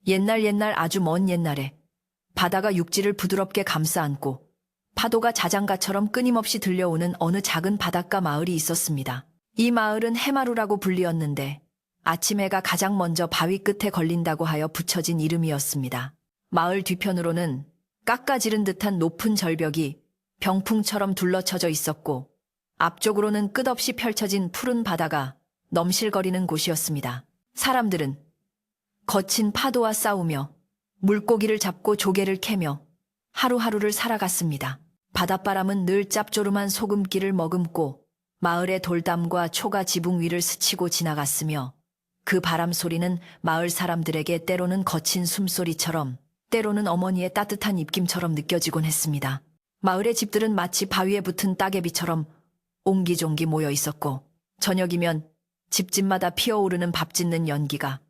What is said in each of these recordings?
옛날 아주 먼 옛날에 바다가 육지를 부드럽게 감싸 안고 파도가 자장가처럼 끊임없이 들려오는 어느 작은 바닷가 마을이 있었습니다. 이 마을은 해마루라고 불리었는데 아침 해가 가장 먼저 바위 끝에 걸린다고 하여 붙여진 이름이었습니다. 마을 뒤편으로는 깎아지른 듯한 높은 절벽이 병풍처럼 둘러쳐져 있었고 앞쪽으로는 끝없이 펼쳐진 푸른 바다가 넘실거리는 곳이었습니다. 사람들은 거친 파도와 싸우며 물고기를 잡고 조개를 캐며 하루하루를 살아갔습니다. 바닷바람은 늘 짭조름한 소금기를 머금고 마을의 돌담과 초가 지붕 위를 스치고 지나갔으며 그 바람 소리는 마을 사람들에게 때로는 거친 숨소리처럼 때로는 어머니의 따뜻한 입김처럼 느껴지곤 했습니다. 마을의 집들은 마치 바위에 붙은 따개비처럼 옹기종기 모여 있었고 저녁이면 집집마다 피어오르는 밥 짓는 연기가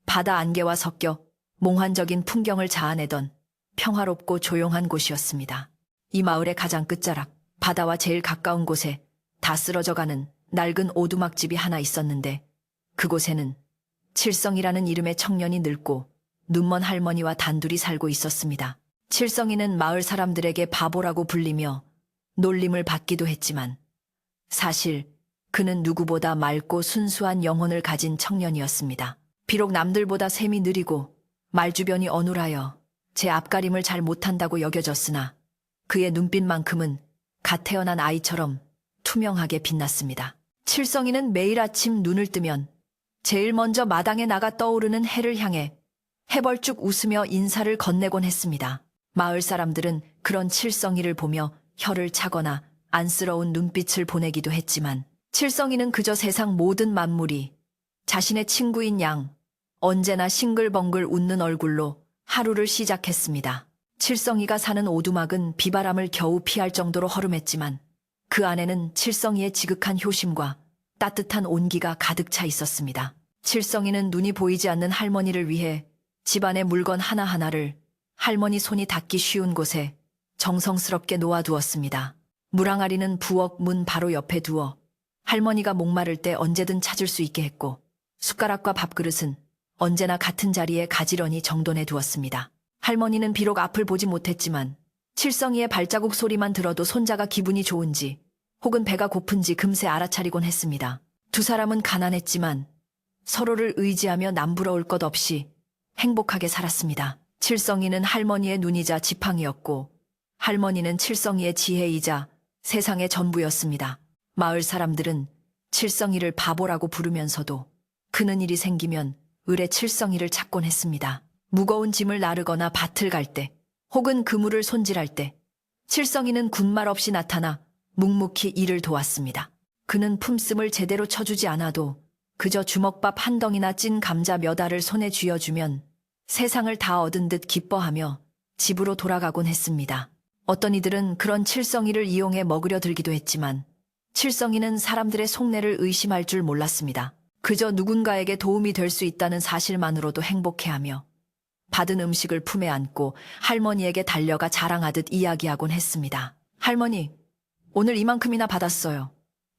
바다 안개와 섞여 몽환적인 풍경을 자아내던 평화롭고 조용한 곳이었습니다. 이 마을의 가장 끝자락, 바다와 제일 가까운 곳에 다 쓰러져가는 낡은 오두막집이 하나 있었는데 그곳에는 칠성이라는 이름의 청년이 늙고 눈먼 할머니와 단둘이 살고 있었습니다. 칠성이는 마을 사람들에게 바보라고 불리며 놀림을 받기도 했지만 사실 그는 누구보다 맑고 순수한 영혼을 가진 청년이었습니다. 비록 남들보다 셈이 느리고 말주변이 어눌하여 제 앞가림을 잘 못한다고 여겨졌으나 그의 눈빛만큼은 갓 태어난 아이처럼 투명하게 빛났습니다. 칠성이는 매일 아침 눈을 뜨면 제일 먼저 마당에 나가 떠오르는 해를 향해 해벌쭉 웃으며 인사를 건네곤 했습니다. 마을 사람들은 그런 칠성이를 보며 혀를 차거나 안쓰러운 눈빛을 보내기도 했지만 칠성이는 그저 세상 모든 만물이 자신의 친구인 양 언제나 싱글벙글 웃는 얼굴로 하루를 시작했습니다. 칠성이가 사는 오두막은 비바람을 겨우 피할 정도로 허름했지만 그 안에는 칠성이의 지극한 효심과 따뜻한 온기가 가득 차 있었습니다. 칠성이는 눈이 보이지 않는 할머니를 위해 집안의 물건 하나하나를 할머니 손이 닿기 쉬운 곳에 정성스럽게 놓아두었습니다. 물항아리는 부엌 문 바로 옆에 두어 할머니가 목마를 때 언제든 찾을 수 있게 했고 숟가락과 밥그릇은 언제나 같은 자리에 가지런히 정돈해 두었습니다. 할머니는 비록 앞을 보지 못했지만 칠성이의 발자국 소리만 들어도 손자가 기분이 좋은지 혹은 배가 고픈지 금세 알아차리곤 했습니다. 두 사람은 가난했지만 서로를 의지하며 남부러울 것 없이 행복하게 살았습니다. 칠성이는 할머니의 눈이자 지팡이였고 할머니는 칠성이의 지혜이자 세상의 전부였습니다. 마을 사람들은 칠성이를 바보라고 부르면서도 그는 일이 생기면 을의 칠성이를 찾곤 했습니다. 무거운 짐을 나르거나 밭을 갈 때 혹은 그물을 손질할 때 칠성이는 군말 없이 나타나 묵묵히 일을 도왔습니다. 그는 품씀을 제대로 쳐주지 않아도 그저 주먹밥 한 덩이나 찐 감자 몇 알을 손에 쥐어주면 세상을 다 얻은 듯 기뻐하며 집으로 돌아가곤 했습니다. 어떤 이들은 그런 칠성이를 이용해 먹으려 들기도 했지만 칠성이는 사람들의 속내를 의심할 줄 몰랐습니다. 그저 누군가에게 도움이 될 수 있다는 사실만으로도 행복해하며 받은 음식을 품에 안고 할머니에게 달려가 자랑하듯 이야기하곤 했습니다. 할머니, 오늘 이만큼이나 받았어요.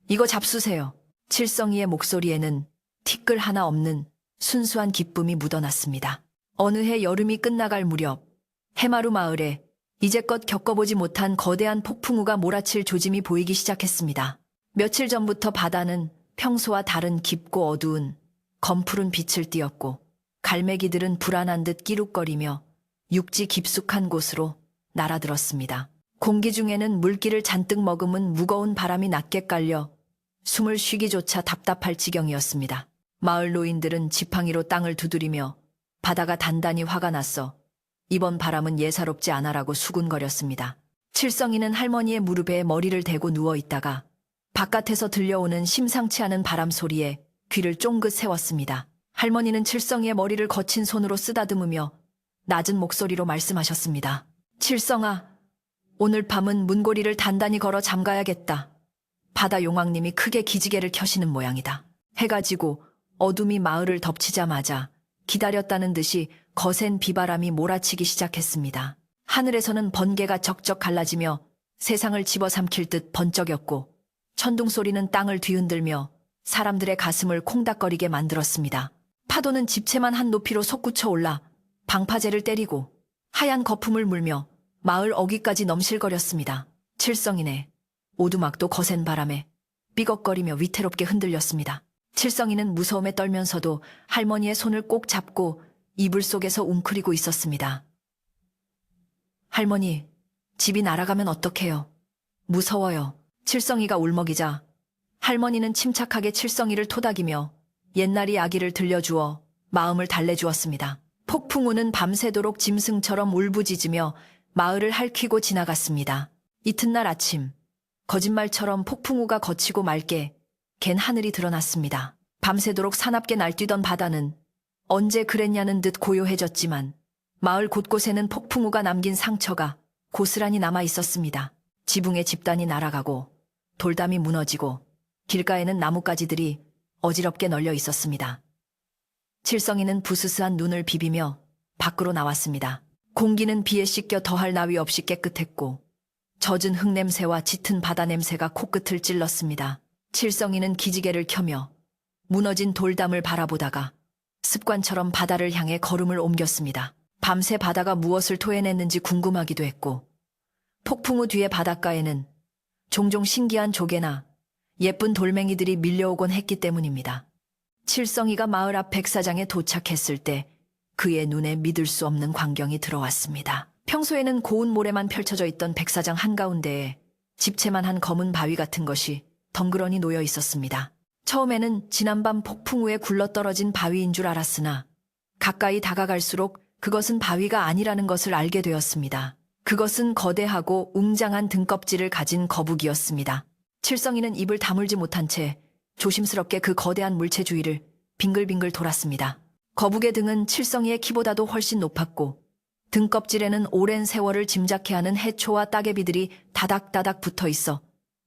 이거 잡수세요. 칠성이의 목소리에는 티끌 하나 없는 순수한 기쁨이 묻어났습니다. 어느 해 여름이 끝나갈 무렵 해마루 마을에 이제껏 겪어보지 못한 거대한 폭풍우가 몰아칠 조짐이 보이기 시작했습니다. 며칠 전부터 바다는 평소와 다른 깊고 어두운 검푸른 빛을 띠었고 갈매기들은 불안한 듯 끼룩거리며 육지 깊숙한 곳으로 날아들었습니다. 공기 중에는 물기를 잔뜩 머금은 무거운 바람이 낮게 깔려 숨을 쉬기조차 답답할 지경이었습니다. 마을 노인들은 지팡이로 땅을 두드리며 바다가 단단히 화가 났어 이번 바람은 예사롭지 않아라고 수군거렸습니다. 칠성이는 할머니의 무릎에 머리를 대고 누워있다가 바깥에서 들려오는 심상치 않은 바람 소리에 귀를 쫑긋 세웠습니다. 할머니는 칠성이의 머리를 거친 손으로 쓰다듬으며 낮은 목소리로 말씀하셨습니다. 칠성아, 오늘 밤은 문고리를 단단히 걸어 잠가야겠다. 바다 용왕님이 크게 기지개를 켜시는 모양이다. 해가 지고 어둠이 마을을 덮치자마자 기다렸다는 듯이 거센 비바람이 몰아치기 시작했습니다. 하늘에서는 번개가 적적 갈라지며 세상을 집어삼킬 듯 번쩍였고 천둥 소리는 땅을 뒤흔들며 사람들의 가슴을 콩닥거리게 만들었습니다. 파도는 집채만 한 높이로 솟구쳐 올라 방파제를 때리고 하얀 거품을 물며 마을 어귀까지 넘실거렸습니다. 칠성이네. 오두막도 거센 바람에 삐걱거리며 위태롭게 흔들렸습니다. 칠성이는 무서움에 떨면서도 할머니의 손을 꼭 잡고 이불 속에서 웅크리고 있었습니다. 할머니, 집이 날아가면 어떡해요? 무서워요. 칠성이가 울먹이자 할머니는 침착하게 칠성이를 토닥이며 옛날 이야기를 들려주어 마음을 달래주었습니다. 폭풍우는 밤새도록 짐승처럼 울부짖으며 마을을 핥히고 지나갔습니다. 이튿날 아침, 거짓말처럼 폭풍우가 거치고 맑게 갠 하늘이 드러났습니다. 밤새도록 사납게 날뛰던 바다는 언제 그랬냐는 듯 고요해졌지만 마을 곳곳에는 폭풍우가 남긴 상처가 고스란히 남아 있었습니다. 지붕에 집단이 날아가고 돌담이 무너지고 길가에는 나뭇가지들이 어지럽게 널려 있었습니다. 칠성이는 부스스한 눈을 비비며 밖으로 나왔습니다. 공기는 비에 씻겨 더할 나위 없이 깨끗했고 젖은 흙냄새와 짙은 바다 냄새가 코끝을 찔렀습니다. 칠성이는 기지개를 켜며 무너진 돌담을 바라보다가 습관처럼 바다를 향해 걸음을 옮겼습니다. 밤새 바다가 무엇을 토해냈는지 궁금하기도 했고 폭풍우 뒤의 바닷가에는 종종 신기한 조개나 예쁜 돌멩이들이 밀려오곤 했기 때문입니다. 칠성이가 마을 앞 백사장에 도착했을 때 그의 눈에 믿을 수 없는 광경이 들어왔습니다. 평소에는 고운 모래만 펼쳐져 있던 백사장 한가운데에 집채만한 검은 바위 같은 것이 덩그러니 놓여 있었습니다. 처음에는 지난밤 폭풍우에 굴러떨어진 바위인 줄 알았으나 가까이 다가갈수록 그것은 바위가 아니라는 것을 알게 되었습니다. 그것은 거대하고 웅장한 등껍질을 가진 거북이였습니다. 칠성이는 입을 다물지 못한 채 조심스럽게 그 거대한 물체 주위를 빙글빙글 돌았습니다. 거북의 등은 칠성이의 키보다도 훨씬 높았고 등껍질에는 오랜 세월을 짐작케 하는 해초와 따개비들이 다닥다닥 붙어 있어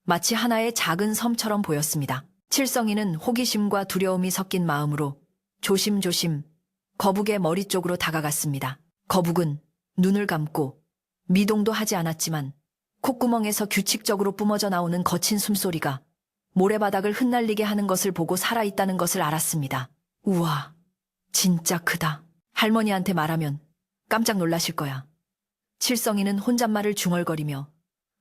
마치 하나의 작은 섬처럼 보였습니다. 칠성이는 호기심과 두려움이 섞인 마음으로 조심조심 거북의 머리 쪽으로 다가갔습니다. 거북은 눈을 감고 미동도 하지 않았지만 콧구멍에서 규칙적으로 뿜어져 나오는 거친 숨소리가 모래바닥을 흩날리게 하는 것을 보고 살아있다는 것을 알았습니다. 우와, 진짜 크다. 할머니한테 말하면 깜짝 놀라실 거야. 칠성이는 혼잣말을 중얼거리며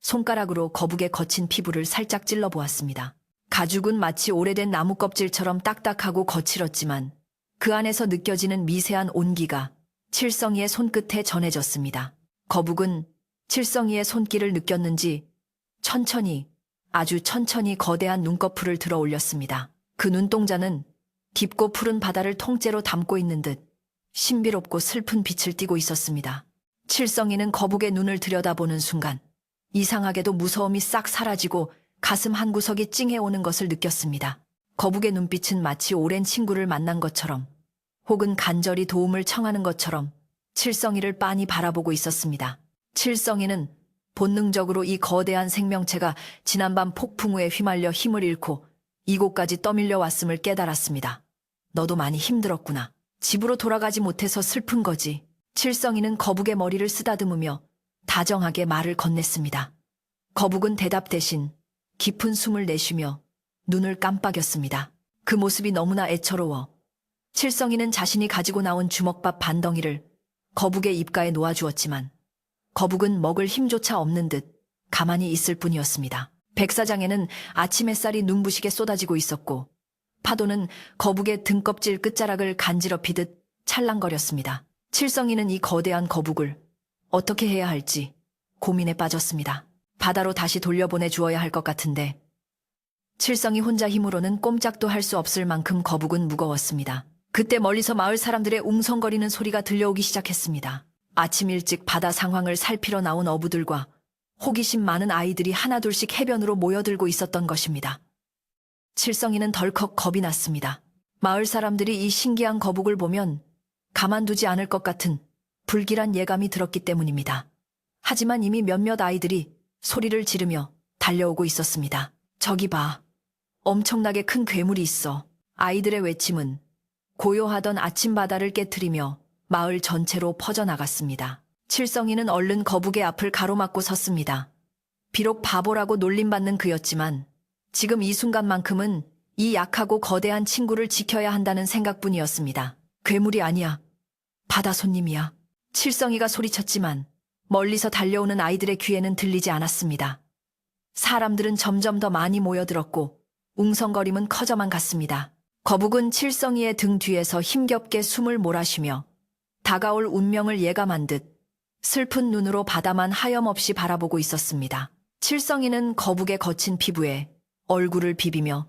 손가락으로 거북의 거친 피부를 살짝 찔러보았습니다. 가죽은 마치 오래된 나무 껍질처럼 딱딱하고 거칠었지만 그 안에서 느껴지는 미세한 온기가 칠성이의 손끝에 전해졌습니다. 거북은 칠성이의 손길을 느꼈는지 천천히, 아주 천천히 거대한 눈꺼풀을 들어 올렸습니다. 그 눈동자는 깊고 푸른 바다를 통째로 담고 있는 듯 신비롭고 슬픈 빛을 띠고 있었습니다. 칠성이는 거북의 눈을 들여다보는 순간 이상하게도 무서움이 싹 사라지고 가슴 한구석이 찡해오는 것을 느꼈습니다. 거북의 눈빛은 마치 오랜 친구를 만난 것처럼 혹은 간절히 도움을 청하는 것처럼 칠성이를 빤히 바라보고 있었습니다. 칠성이는 본능적으로 이 거대한 생명체가 지난밤 폭풍우에 휘말려 힘을 잃고 이곳까지 떠밀려 왔음을 깨달았습니다. 너도 많이 힘들었구나. 집으로 돌아가지 못해서 슬픈 거지. 칠성이는 거북의 머리를 쓰다듬으며 다정하게 말을 건넸습니다. 거북은 대답 대신 깊은 숨을 내쉬며 눈을 깜빡였습니다. 그 모습이 너무나 애처로워 칠성이는 자신이 가지고 나온 주먹밥 반덩이를 거북의 입가에 놓아주었지만 거북은 먹을 힘조차 없는 듯 가만히 있을 뿐이었습니다. 백사장에는 아침 햇살이 눈부시게 쏟아지고 있었고 파도는 거북의 등껍질 끝자락을 간지럽히듯 찰랑거렸습니다. 칠성이는 이 거대한 거북을 어떻게 해야 할지 고민에 빠졌습니다. 바다로 다시 돌려보내 주어야 할 것 같은데 칠성이 혼자 힘으로는 꼼짝도 할 수 없을 만큼 거북은 무거웠습니다. 그때 멀리서 마을 사람들의 웅성거리는 소리가 들려오기 시작했습니다. 아침 일찍 바다 상황을 살피러 나온 어부들과 호기심 많은 아이들이 하나둘씩 해변으로 모여들고 있었던 것입니다. 칠성이는 덜컥 겁이 났습니다. 마을 사람들이 이 신기한 거북을 보면 가만두지 않을 것 같은 불길한 예감이 들었기 때문입니다. 하지만 이미 몇몇 아이들이 소리를 지르며 달려오고 있었습니다. 저기 봐. 엄청나게 큰 괴물이 있어. 아이들의 외침은 고요하던 아침 바다를 깨트리며 마을 전체로 퍼져나갔습니다. 칠성이는 얼른 거북의 앞을 가로막고 섰습니다. 비록 바보라고 놀림받는 그였지만 지금 이 순간만큼은 이 약하고 거대한 친구를 지켜야 한다는 생각뿐이었습니다. 괴물이 아니야. 바다 손님이야. 칠성이가 소리쳤지만 멀리서 달려오는 아이들의 귀에는 들리지 않았습니다. 사람들은 점점 더 많이 모여들었고 웅성거림은 커져만 갔습니다. 거북은 칠성이의 등 뒤에서 힘겹게 숨을 몰아쉬며 다가올 운명을 예감한 듯 슬픈 눈으로 바다만 하염없이 바라보고 있었습니다. 칠성이는 거북의 거친 피부에 얼굴을 비비며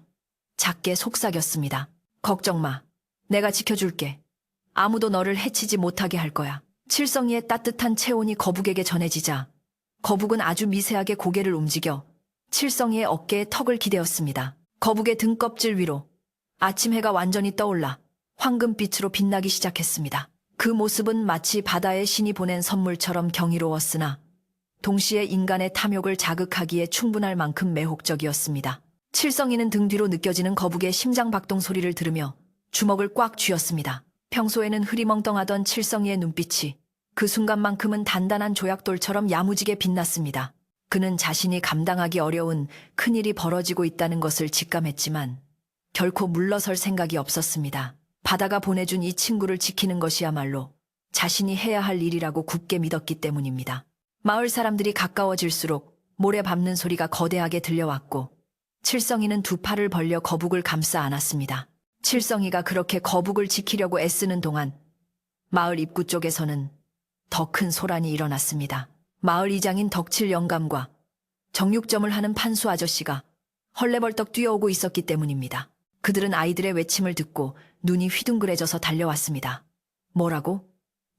작게 속삭였습니다. 걱정 마. 내가 지켜줄게. 아무도 너를 해치지 못하게 할 거야. 칠성이의 따뜻한 체온이 거북에게 전해지자 거북은 아주 미세하게 고개를 움직여 칠성이의 어깨에 턱을 기대었습니다. 거북의 등껍질 위로 아침 해가 완전히 떠올라 황금빛으로 빛나기 시작했습니다. 그 모습은 마치 바다의 신이 보낸 선물처럼 경이로웠으나 동시에 인간의 탐욕을 자극하기에 충분할 만큼 매혹적이었습니다. 칠성이는 등 뒤로 느껴지는 거북의 심장 박동 소리를 들으며 주먹을 꽉 쥐었습니다. 평소에는 흐리멍덩하던 칠성이의 눈빛이 그 순간만큼은 단단한 조약돌처럼 야무지게 빛났습니다. 그는 자신이 감당하기 어려운 큰일이 벌어지고 있다는 것을 직감했지만 결코 물러설 생각이 없었습니다. 바다가 보내준 이 친구를 지키는 것이야말로 자신이 해야 할 일이라고 굳게 믿었기 때문입니다. 마을 사람들이 가까워질수록 모래 밟는 소리가 거대하게 들려왔고 칠성이는 두 팔을 벌려 거북을 감싸 안았습니다. 칠성이가 그렇게 거북을 지키려고 애쓰는 동안 마을 입구 쪽에서는 더 큰 소란이 일어났습니다. 마을 이장인 덕칠 영감과 정육점을 하는 판수 아저씨가 헐레벌떡 뛰어오고 있었기 때문입니다. 그들은 아이들의 외침을 듣고 눈이 휘둥그레져서 달려왔습니다. 뭐라고?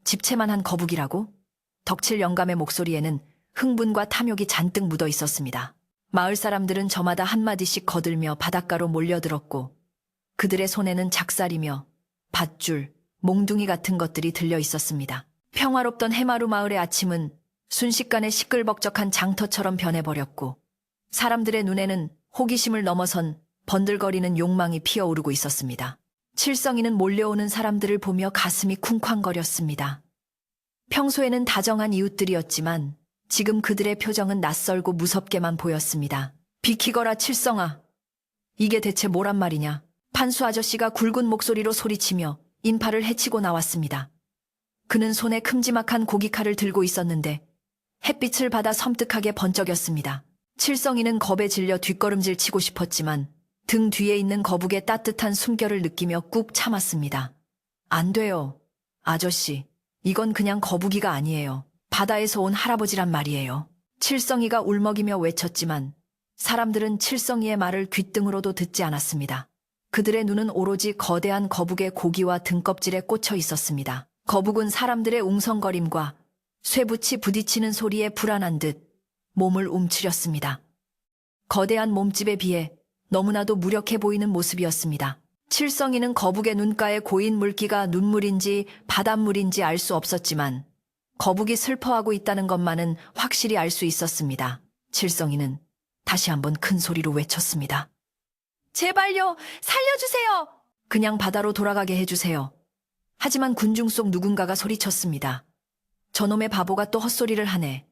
집채만한 거북이라고? 덕칠 영감의 목소리에는 흥분과 탐욕이 잔뜩 묻어 있었습니다. 마을 사람들은 저마다 한마디씩 거들며 바닷가로 몰려들었고 그들의 손에는 작살이며 밧줄, 몽둥이 같은 것들이 들려 있었습니다. 평화롭던 해마루 마을의 아침은 순식간에 시끌벅적한 장터처럼 변해버렸고 사람들의 눈에는 호기심을 넘어선 번들거리는 욕망이 피어오르고 있었습니다. 칠성이는 몰려오는 사람들을 보며 가슴이 쿵쾅거렸습니다. 평소에는 다정한 이웃들이었지만 지금 그들의 표정은 낯설고 무섭게만 보였습니다. 비키거라 칠성아. 이게 대체 뭐란 말이냐. 판수 아저씨가 굵은 목소리로 소리치며 인파를 해치고 나왔습니다. 그는 손에 큼지막한 고기칼을 들고 있었는데 햇빛을 받아 섬뜩하게 번쩍였습니다. 칠성이는 겁에 질려 뒷걸음질 치고 싶었지만 등 뒤에 있는 거북의 따뜻한 숨결을 느끼며 꾹 참았습니다. 안 돼요. 아저씨, 이건 그냥 거북이가 아니에요. 바다에서 온 할아버지란 말이에요. 칠성이가 울먹이며 외쳤지만 사람들은 칠성이의 말을 귓등으로도 듣지 않았습니다. 그들의 눈은 오로지 거대한 거북의 고기와 등껍질에 꽂혀 있었습니다. 거북은 사람들의 웅성거림과 쇠붙이 부딪히는 소리에 불안한 듯 몸을 움츠렸습니다. 거대한 몸집에 비해 너무나도 무력해 보이는 모습이었습니다. 칠성이는 거북의 눈가에 고인 물기가 눈물인지 바닷물인지 알 수 없었지만 거북이 슬퍼하고 있다는 것만은 확실히 알 수 있었습니다. 칠성이는 다시 한번 큰 소리로 외쳤습니다. 제발요, 살려주세요! 그냥 바다로 돌아가게 해주세요. 하지만 군중 속 누군가가 소리쳤습니다. 저놈의 바보가 또 헛소리를 하네.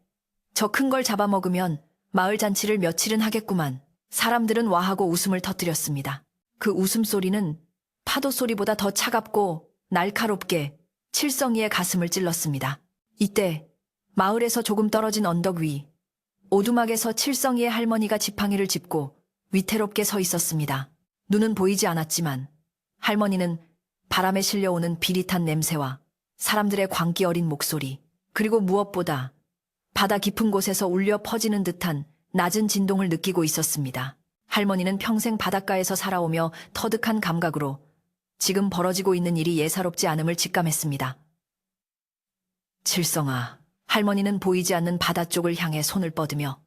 저 큰 걸 잡아먹으면 마을 잔치를 며칠은 하겠구만. 사람들은 와하고 웃음을 터뜨렸습니다. 그 웃음소리는 파도 소리보다 더 차갑고 날카롭게 칠성이의 가슴을 찔렀습니다. 이때 마을에서 조금 떨어진 언덕 위 오두막에서 칠성이의 할머니가 지팡이를 짚고 위태롭게 서 있었습니다. 눈은 보이지 않았지만 할머니는 바람에 실려오는 비릿한 냄새와 사람들의 광기 어린 목소리 그리고 무엇보다 바다 깊은 곳에서 울려 퍼지는 듯한 낮은 진동을 느끼고 있었습니다. 할머니는 평생 바닷가에서 살아오며 터득한 감각으로 지금 벌어지고 있는 일이 예사롭지 않음을 직감했습니다. 칠성아, 할머니는 보이지 않는 바다 쪽을 향해 손을 뻗으며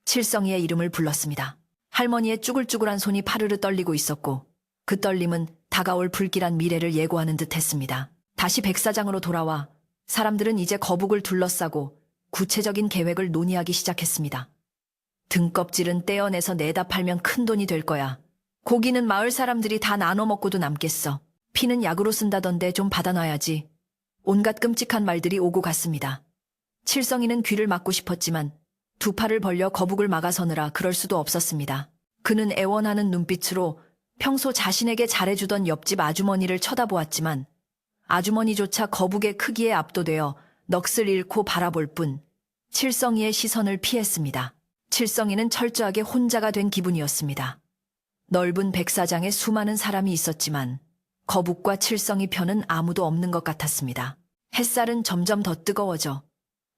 칠성이의 이름을 불렀습니다. 할머니의 쭈글쭈글한 손이 파르르 떨리고 있었고 그 떨림은 다가올 불길한 미래를 예고하는 듯 했습니다. 다시 백사장으로 돌아와 사람들은 이제 거북을 둘러싸고 구체적인 계획을 논의하기 시작했습니다. 등껍질은 떼어내서 내다 팔면 큰돈이 될 거야. 고기는 마을 사람들이 다 나눠 먹고도 남겠어. 피는 약으로 쓴다던데 좀 받아놔야지. 온갖 끔찍한 말들이 오고 갔습니다. 칠성이는 귀를 막고 싶었지만 두 팔을 벌려 거북을 막아서느라 그럴 수도 없었습니다. 그는 애원하는 눈빛으로 평소 자신에게 잘해주던 옆집 아주머니를 쳐다보았지만 아주머니조차 거북의 크기에 압도되어 넋을 잃고 바라볼 뿐 칠성이의 시선을 피했습니다. 칠성이는 철저하게 혼자가 된 기분이었습니다. 넓은 백사장에 수많은 사람이 있었지만 거북과 칠성이 편은 아무도 없는 것 같았습니다. 햇살은 점점 더 뜨거워져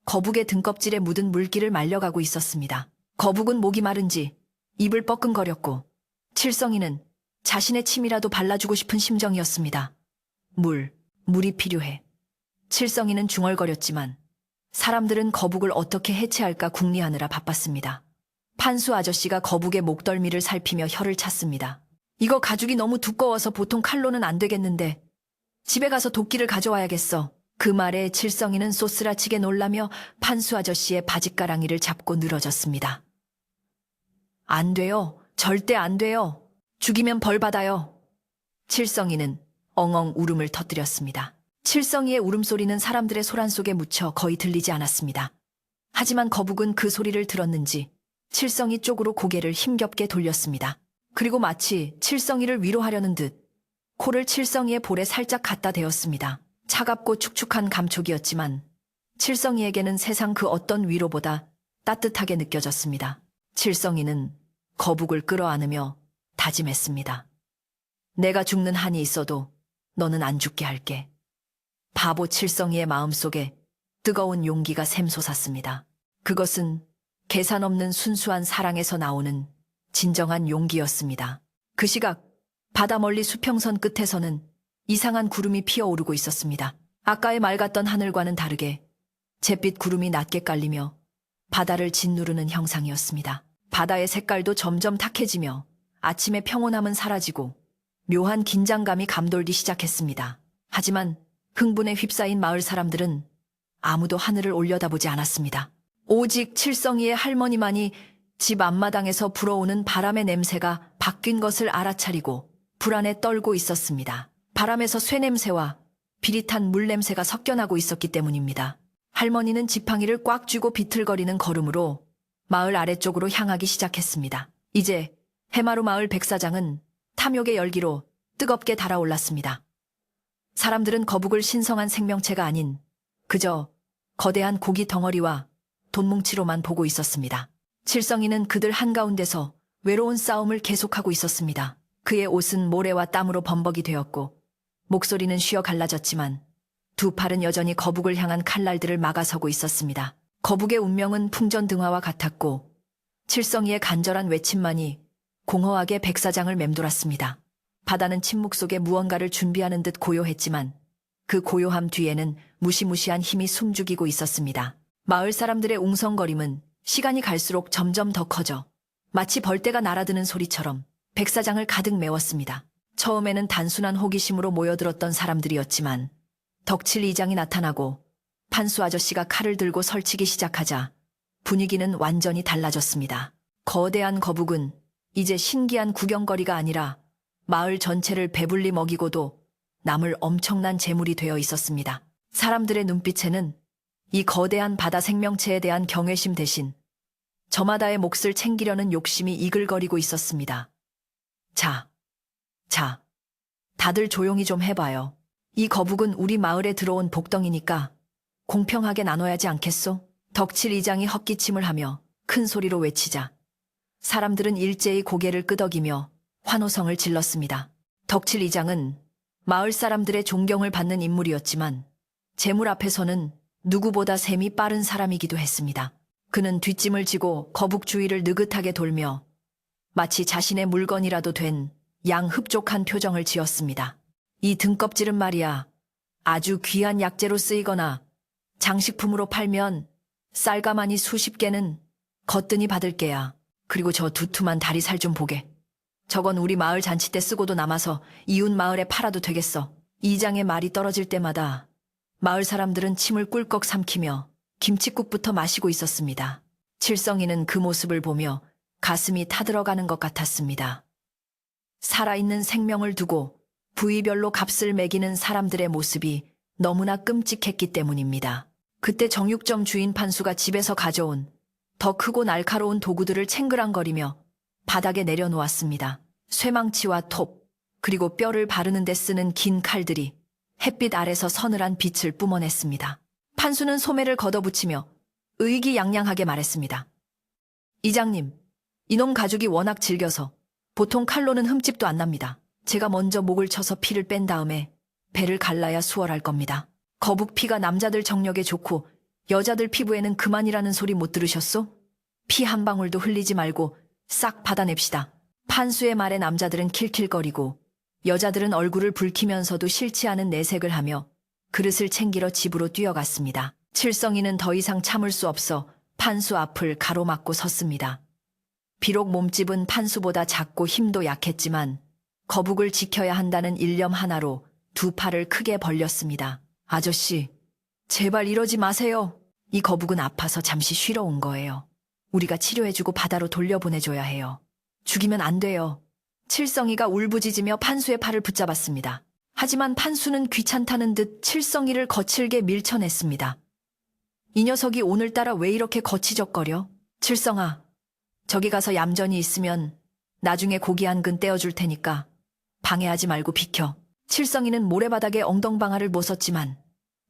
거북의 등껍질에 묻은 물기를 말려가고 있었습니다. 거북은 목이 마른지 입을 뻐끔거렸고 칠성이는 자신의 침이라도 발라주고 싶은 심정이었습니다. 물이 필요해. 칠성이는 중얼거렸지만 사람들은 거북을 어떻게 해체할까 궁리하느라 바빴습니다. 판수 아저씨가 거북의 목덜미를 살피며 혀를 찼습니다. 이거 가죽이 너무 두꺼워서 보통 칼로는 안 되겠는데 집에 가서 도끼를 가져와야겠어. 그 말에 칠성이는 쏘스라치게 놀라며 판수 아저씨의 바짓가랑이를 잡고 늘어졌습니다. 안 돼요. 절대 안 돼요. 죽이면 벌 받아요. 칠성이는 엉엉 울음을 터뜨렸습니다. 칠성이의 울음소리는 사람들의 소란 속에 묻혀 거의 들리지 않았습니다. 하지만 거북은 그 소리를 들었는지 칠성이 쪽으로 고개를 힘겹게 돌렸습니다. 그리고 마치 칠성이를 위로하려는 듯 코를 칠성이의 볼에 살짝 갖다 대었습니다. 차갑고 축축한 감촉이었지만 칠성이에게는 세상 그 어떤 위로보다 따뜻하게 느껴졌습니다. 칠성이는 거북을 끌어안으며 다짐했습니다. 내가 죽는 한이 있어도 너는 안 죽게 할게. 바보 칠성이의 마음속에 뜨거운 용기가 샘솟았습니다. 그것은 계산 없는 순수한 사랑에서 나오는 진정한 용기였습니다. 그 시각 바다 멀리 수평선 끝에서는 이상한 구름이 피어오르고 있었습니다. 아까의 맑았던 하늘과는 다르게 잿빛 구름이 낮게 깔리며 바다를 짓누르는 형상이었습니다. 바다의 색깔도 점점 탁해지며 아침의 평온함은 사라지고 묘한 긴장감이 감돌기 시작했습니다. 하지만 흥분에 휩싸인 마을 사람들은 아무도 하늘을 올려다보지 않았습니다. 오직 칠성이의 할머니만이 집 앞마당에서 불어오는 바람의 냄새가 바뀐 것을 알아차리고 불안에 떨고 있었습니다. 바람에서 쇠냄새와 비릿한 물냄새가 섞여나고 있었기 때문입니다. 할머니는 지팡이를 꽉 쥐고 비틀거리는 걸음으로 마을 아래쪽으로 향하기 시작했습니다. 이제 해마루 마을 백사장은 탐욕의 열기로 뜨겁게 달아올랐습니다. 사람들은 거북을 신성한 생명체가 아닌 그저 거대한 고기 덩어리와 돈뭉치로만 보고 있었습니다. 칠성이는 그들 한가운데서 외로운 싸움을 계속하고 있었습니다. 그의 옷은 모래와 땀으로 범벅이 되었고 목소리는 쉬어 갈라졌지만 두 팔은 여전히 거북을 향한 칼날들을 막아서고 있었습니다. 거북의 운명은 풍전등화와 같았고 칠성이의 간절한 외침만이 공허하게 백사장을 맴돌았습니다. 바다는 침묵 속에 무언가를 준비하는 듯 고요했지만 그 고요함 뒤에는 무시무시한 힘이 숨죽이고 있었습니다. 마을 사람들의 웅성거림은 시간이 갈수록 점점 더 커져 마치 벌떼가 날아드는 소리처럼 백사장을 가득 메웠습니다. 처음에는 단순한 호기심으로 모여들었던 사람들이었지만 덕칠 이장이 나타나고 판수 아저씨가 칼을 들고 설치기 시작하자 분위기는 완전히 달라졌습니다. 거대한 거북은 이제 신기한 구경거리가 아니라 마을 전체를 배불리 먹이고도 남을 엄청난 재물이 되어 있었습니다. 사람들의 눈빛에는 이 거대한 바다 생명체에 대한 경외심 대신 저마다의 몫을 챙기려는 욕심이 이글거리고 있었습니다. 자, 다들 조용히 좀 해봐요. 이 거북은 우리 마을에 들어온 복덩이니까 공평하게 나눠야지 않겠소? 덕칠 이장이 헛기침을 하며 큰 소리로 외치자 사람들은 일제히 고개를 끄덕이며 환호성을 질렀습니다. 덕칠 이장은 마을 사람들의 존경을 받는 인물이었지만 재물 앞에서는 누구보다 셈이 빠른 사람이기도 했습니다. 그는 뒷짐을 지고 거북 주위를 느긋하게 돌며 마치 자신의 물건이라도 된 양흡족한 표정을 지었습니다. 이 등껍질은 말이야 아주 귀한 약재로 쓰이거나 장식품으로 팔면 쌀가마니 수십 개는 거뜬히 받을 게야. 그리고 저 두툼한 다리살 좀 보게. 저건 우리 마을 잔치 때 쓰고도 남아서 이웃 마을에 팔아도 되겠어. 이장의 말이 떨어질 때마다 마을 사람들은 침을 꿀꺽 삼키며 김칫국부터 마시고 있었습니다. 칠성이는 그 모습을 보며 가슴이 타들어가는 것 같았습니다. 살아있는 생명을 두고 부위별로 값을 매기는 사람들의 모습이 너무나 끔찍했기 때문입니다. 그때 정육점 주인 판수가 집에서 가져온 더 크고 날카로운 도구들을 챙그랑거리며 바닥에 내려놓았습니다. 쇠망치와 톱, 그리고 뼈를 바르는 데 쓰는 긴 칼들이 햇빛 아래서 서늘한 빛을 뿜어냈습니다. 판수는 소매를 걷어붙이며 의기양양하게 말했습니다. 이장님, 이놈 가죽이 워낙 질겨서 보통 칼로는 흠집도 안 납니다. 제가 먼저 목을 쳐서 피를 뺀 다음에 배를 갈라야 수월할 겁니다. 거북 피가 남자들 정력에 좋고 여자들 피부에는 그만이라는 소리 못 들으셨소? 피 한 방울도 흘리지 말고 싹 받아냅시다. 판수의 말에 남자들은 킬킬거리고 여자들은 얼굴을 붉히면서도 싫지 않은 내색을 하며 그릇을 챙기러 집으로 뛰어갔습니다. 칠성이는 더 이상 참을 수 없어 판수 앞을 가로막고 섰습니다. 비록 몸집은 판수보다 작고 힘도 약했지만 거북을 지켜야 한다는 일념 하나로 두 팔을 크게 벌렸습니다. 아저씨, 제발 이러지 마세요. 이 거북은 아파서 잠시 쉬러 온 거예요. 우리가 치료해주고 바다로 돌려보내줘야 해요. 죽이면 안 돼요. 칠성이가 울부짖으며 판수의 팔을 붙잡았습니다. 하지만 판수는 귀찮다는 듯 칠성이를 거칠게 밀쳐냈습니다. 이 녀석이 오늘따라 왜 이렇게 거치적거려? 칠성아, 저기 가서 얌전히 있으면 나중에 고기 한 근 떼어줄 테니까 방해하지 말고 비켜. 칠성이는 모래바닥에 엉덩방아를 못 썼지만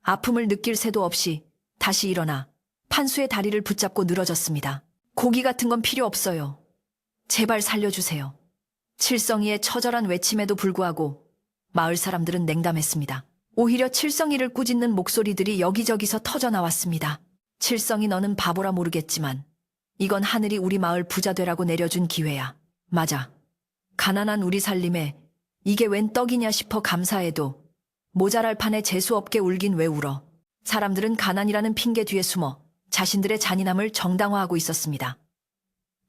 아픔을 느낄 새도 없이 다시 일어나 판수의 다리를 붙잡고 늘어졌습니다. 고기 같은 건 필요 없어요. 제발 살려주세요. 칠성이의 처절한 외침에도 불구하고 마을 사람들은 냉담했습니다. 오히려 칠성이를 꾸짖는 목소리들이 여기저기서 터져나왔습니다. 칠성이 너는 바보라 모르겠지만 이건 하늘이 우리 마을 부자 되라고 내려준 기회야. 맞아. 가난한 우리 살림에 이게 웬 떡이냐 싶어 감사해도 모자랄 판에 재수없게 울긴 왜 울어. 사람들은 가난이라는 핑계 뒤에 숨어 자신들의 잔인함을 정당화하고 있었습니다.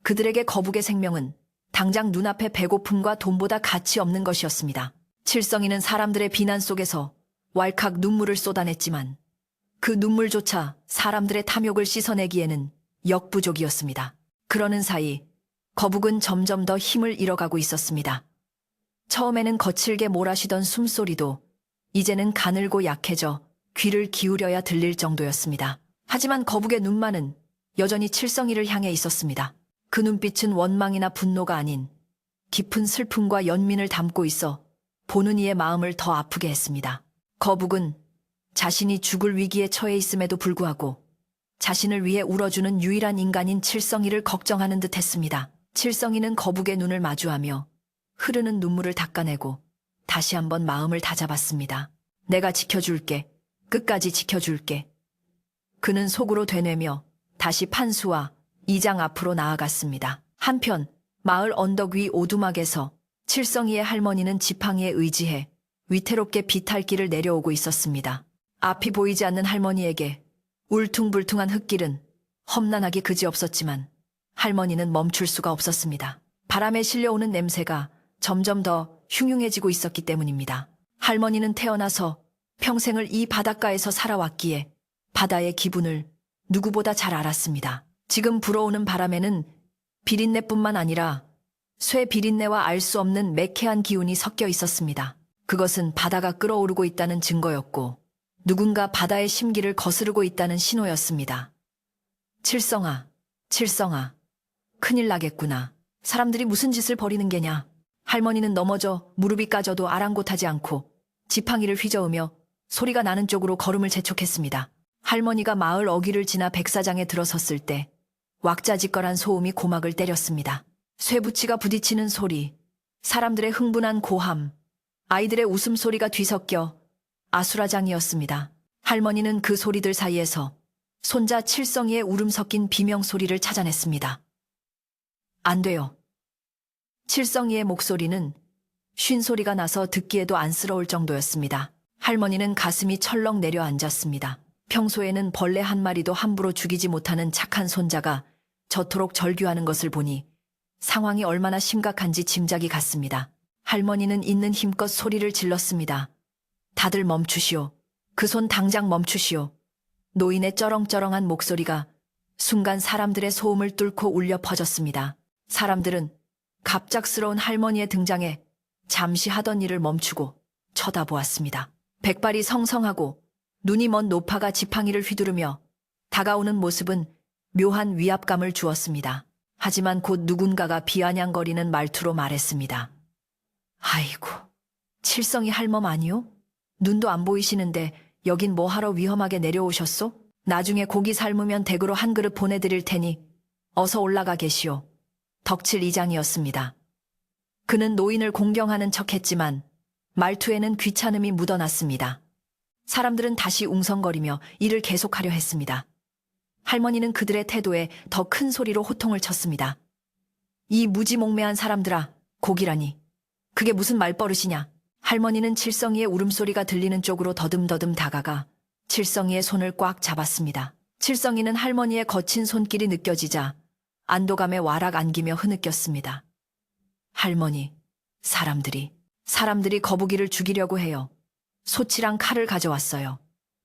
그들에게 거북의 생명은 당장 눈앞의 배고픔과 돈보다 가치 없는 것이었습니다. 칠성이는 사람들의 비난 속에서 왈칵 눈물을 쏟아냈지만 그 눈물조차 사람들의 탐욕을 씻어내기에는 역부족이었습니다. 그러는 사이 거북은 점점 더 힘을 잃어가고 있었습니다. 처음에는 거칠게 몰아쉬던 숨소리도 이제는 가늘고 약해져 귀를 기울여야 들릴 정도였습니다. 하지만 거북의 눈만은 여전히 칠성이를 향해 있었습니다. 그 눈빛은 원망이나 분노가 아닌 깊은 슬픔과 연민을 담고 있어 보는 이의 마음을 더 아프게 했습니다. 거북은 자신이 죽을 위기에 처해 있음에도 불구하고 자신을 위해 울어주는 유일한 인간인 칠성이를 걱정하는 듯 했습니다. 칠성이는 거북의 눈을 마주하며 흐르는 눈물을 닦아내고 다시 한번 마음을 다잡았습니다. 내가 지켜줄게. 끝까지 지켜줄게. 그는 속으로 되뇌며 다시 판수와 이장 앞으로 나아갔습니다. 한편 마을 언덕 위 오두막에서 칠성이의 할머니는 지팡이에 의지해 위태롭게 비탈길을 내려오고 있었습니다. 앞이 보이지 않는 할머니에게 울퉁불퉁한 흙길은 험난하기 그지없었지만 할머니는 멈출 수가 없었습니다. 바람에 실려오는 냄새가 점점 더 흉흉해지고 있었기 때문입니다. 할머니는 태어나서 평생을 이 바닷가에서 살아왔기에 바다의 기분을 누구보다 잘 알았습니다. 지금 불어오는 바람에는 비린내뿐만 아니라 쇠 비린내와 알 수 없는 매캐한 기운이 섞여 있었습니다. 그것은 바다가 끓어오르고 있다는 증거였고 누군가 바다의 심기를 거스르고 있다는 신호였습니다. 칠성아, 칠성아, 큰일 나겠구나. 사람들이 무슨 짓을 벌이는 게냐. 할머니는 넘어져 무릎이 까져도 아랑곳하지 않고 지팡이를 휘저으며 소리가 나는 쪽으로 걸음을 재촉했습니다. 할머니가 마을 어귀를 지나 백사장에 들어섰을 때 왁자지껄한 소음이 고막을 때렸습니다. 쇠붙이가 부딪히는 소리, 사람들의 흥분한 고함, 아이들의 웃음소리가 뒤섞여 아수라장이었습니다. 할머니는 그 소리들 사이에서 손자 칠성이의 울음 섞인 비명소리를 찾아냈습니다. 안 돼요. 칠성이의 목소리는 쉰 소리가 나서 듣기에도 안쓰러울 정도였습니다. 할머니는 가슴이 철렁 내려앉았습니다. 평소에는 벌레 한 마리도 함부로 죽이지 못하는 착한 손자가 저토록 절규하는 것을 보니 상황이 얼마나 심각한지 짐작이 갔습니다. 할머니는 있는 힘껏 소리를 질렀습니다. 다들 멈추시오. 그 손 당장 멈추시오. 노인의 쩌렁쩌렁한 목소리가 순간 사람들의 소음을 뚫고 울려 퍼졌습니다. 사람들은 갑작스러운 할머니의 등장에 잠시 하던 일을 멈추고 쳐다보았습니다. 백발이 성성하고 눈이 먼 노파가 지팡이를 휘두르며 다가오는 모습은 묘한 위압감을 주었습니다. 하지만 곧 누군가가 비아냥거리는 말투로 말했습니다. 아이고, 칠성이 할멈 아니오? 눈도 안 보이시는데 여긴 뭐하러 위험하게 내려오셨소? 나중에 고기 삶으면 댁으로 한 그릇 보내드릴 테니 어서 올라가 계시오. 덕칠 이장이었습니다. 그는 노인을 공경하는 척했지만 말투에는 귀찮음이 묻어났습니다. 사람들은 다시 웅성거리며 일을 계속하려 했습니다. 할머니는 그들의 태도에 더 큰 소리로 호통을 쳤습니다. 이 무지몽매한 사람들아, 고기라니. 그게 무슨 말버릇이냐. 할머니는 칠성이의 울음소리가 들리는 쪽으로 더듬더듬 다가가 칠성이의 손을 꽉 잡았습니다. 칠성이는 할머니의 거친 손길이 느껴지자 안도감에 와락 안기며 흐느꼈습니다. 할머니, 사람들이 거북이를 죽이려고 해요. 소치랑 칼을 가져왔어요.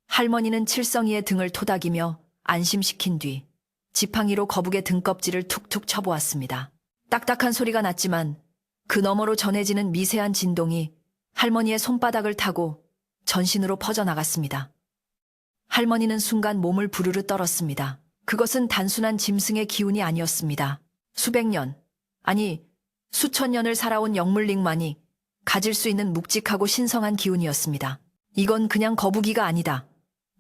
할머니는 칠성이의 등을 토닥이며 안심시킨 뒤 지팡이로 거북의 등껍질을 툭툭 쳐보았습니다. 딱딱한 소리가 났지만 그 너머로 전해지는 미세한 진동이 할머니의 손바닥을 타고 전신으로 퍼져나갔습니다. 할머니는 순간 몸을 부르르 떨었습니다. 그것은 단순한 짐승의 기운이 아니었습니다. 수백 년, 아니 수천 년을 살아온 영물링만이 가질 수 있는 묵직하고 신성한 기운이었습니다. 이건 그냥 거북이가 아니다.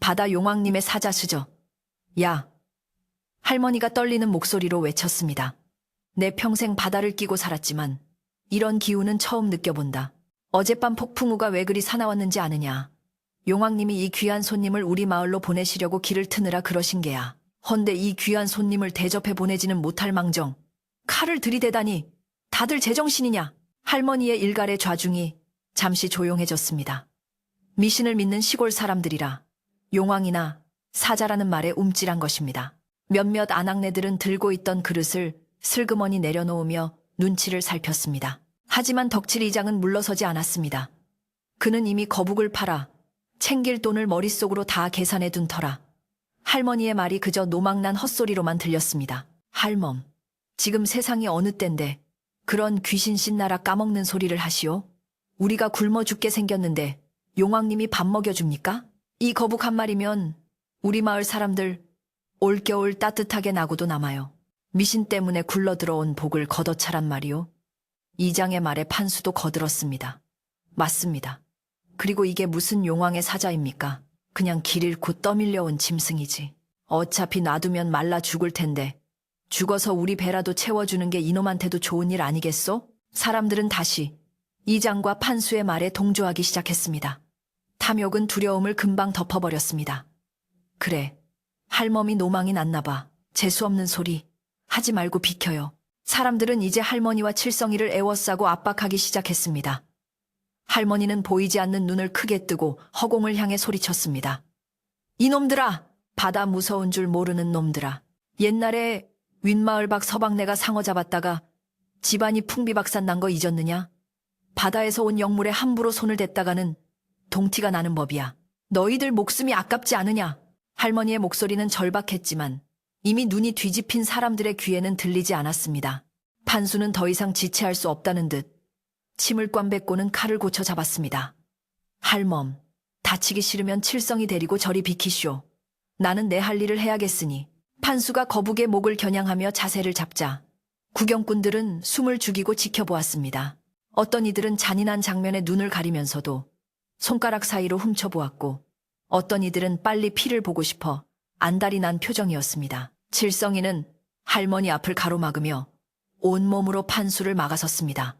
바다 용왕님의 사자수저. 야! 할머니가 떨리는 목소리로 외쳤습니다. 내 평생 바다를 끼고 살았지만 이런 기운은 처음 느껴본다. 어젯밤 폭풍우가 왜 그리 사나웠는지 아느냐. 용왕님이 이 귀한 손님을 우리 마을로 보내시려고 길을 트느라 그러신 게야. 헌데 이 귀한 손님을 대접해 보내지는 못할 망정. 칼을 들이대다니 다들 제정신이냐. 할머니의 일갈의 좌중이 잠시 조용해졌습니다. 미신을 믿는 시골 사람들이라 용왕이나 사자라는 말에 움찔한 것입니다. 몇몇 아낙네들은 들고 있던 그릇을 슬그머니 내려놓으며 눈치를 살폈습니다. 하지만 덕칠 이장은 물러서지 않았습니다. 그는 이미 거북을 팔아 챙길 돈을 머릿속으로 다 계산해 둔 터라 할머니의 말이 그저 노망난 헛소리로만 들렸습니다. 할멈, 지금 세상이 어느 땐데 그런 귀신 씻나라 까먹는 소리를 하시오? 우리가 굶어 죽게 생겼는데 용왕님이 밥 먹여줍니까? 이 거북 한 마리면 우리 마을 사람들 올겨울 따뜻하게 나고도 남아요. 미신 때문에 굴러들어온 복을 걷어차란 말이오. 이장의 말에 판수도 거들었습니다. 맞습니다. 그리고 이게 무슨 용왕의 사자입니까? 그냥 길 잃고 떠밀려온 짐승이지. 어차피 놔두면 말라 죽을 텐데 죽어서 우리 배라도 채워주는 게 이놈한테도 좋은 일 아니겠소? 사람들은 다시 이장과 판수의 말에 동조하기 시작했습니다. 탐욕은 두려움을 금방 덮어버렸습니다. 그래, 할멈이 노망이 났나 봐. 재수없는 소리 하지 말고 비켜요. 사람들은 이제 할머니와 칠성이를 애워싸고 압박하기 시작했습니다. 할머니는 보이지 않는 눈을 크게 뜨고 허공을 향해 소리쳤습니다. 이놈들아! 바다 무서운 줄 모르는 놈들아. 옛날에 윗마을 밖 서방네가 상어 잡았다가 집안이 풍비박산 난 거 잊었느냐? 바다에서 온 영물에 함부로 손을 댔다가는 동티가 나는 법이야. 너희들 목숨이 아깝지 않으냐? 할머니의 목소리는 절박했지만 이미 눈이 뒤집힌 사람들의 귀에는 들리지 않았습니다. 판수는 더 이상 지체할 수 없다는 듯 침을 꽝 뱉고는 칼을 고쳐 잡았습니다. 할멈, 다치기 싫으면 칠성이 데리고 저리 비키쇼. 나는 내 할 일을 해야겠으니. 판수가 거북의 목을 겨냥하며 자세를 잡자 구경꾼들은 숨을 죽이고 지켜보았습니다. 어떤 이들은 잔인한 장면에 눈을 가리면서도 손가락 사이로 훔쳐보았고 어떤 이들은 빨리 피를 보고 싶어 안달이 난 표정이었습니다. 칠성이는 할머니 앞을 가로막으며 온몸으로 판수를 막아섰습니다.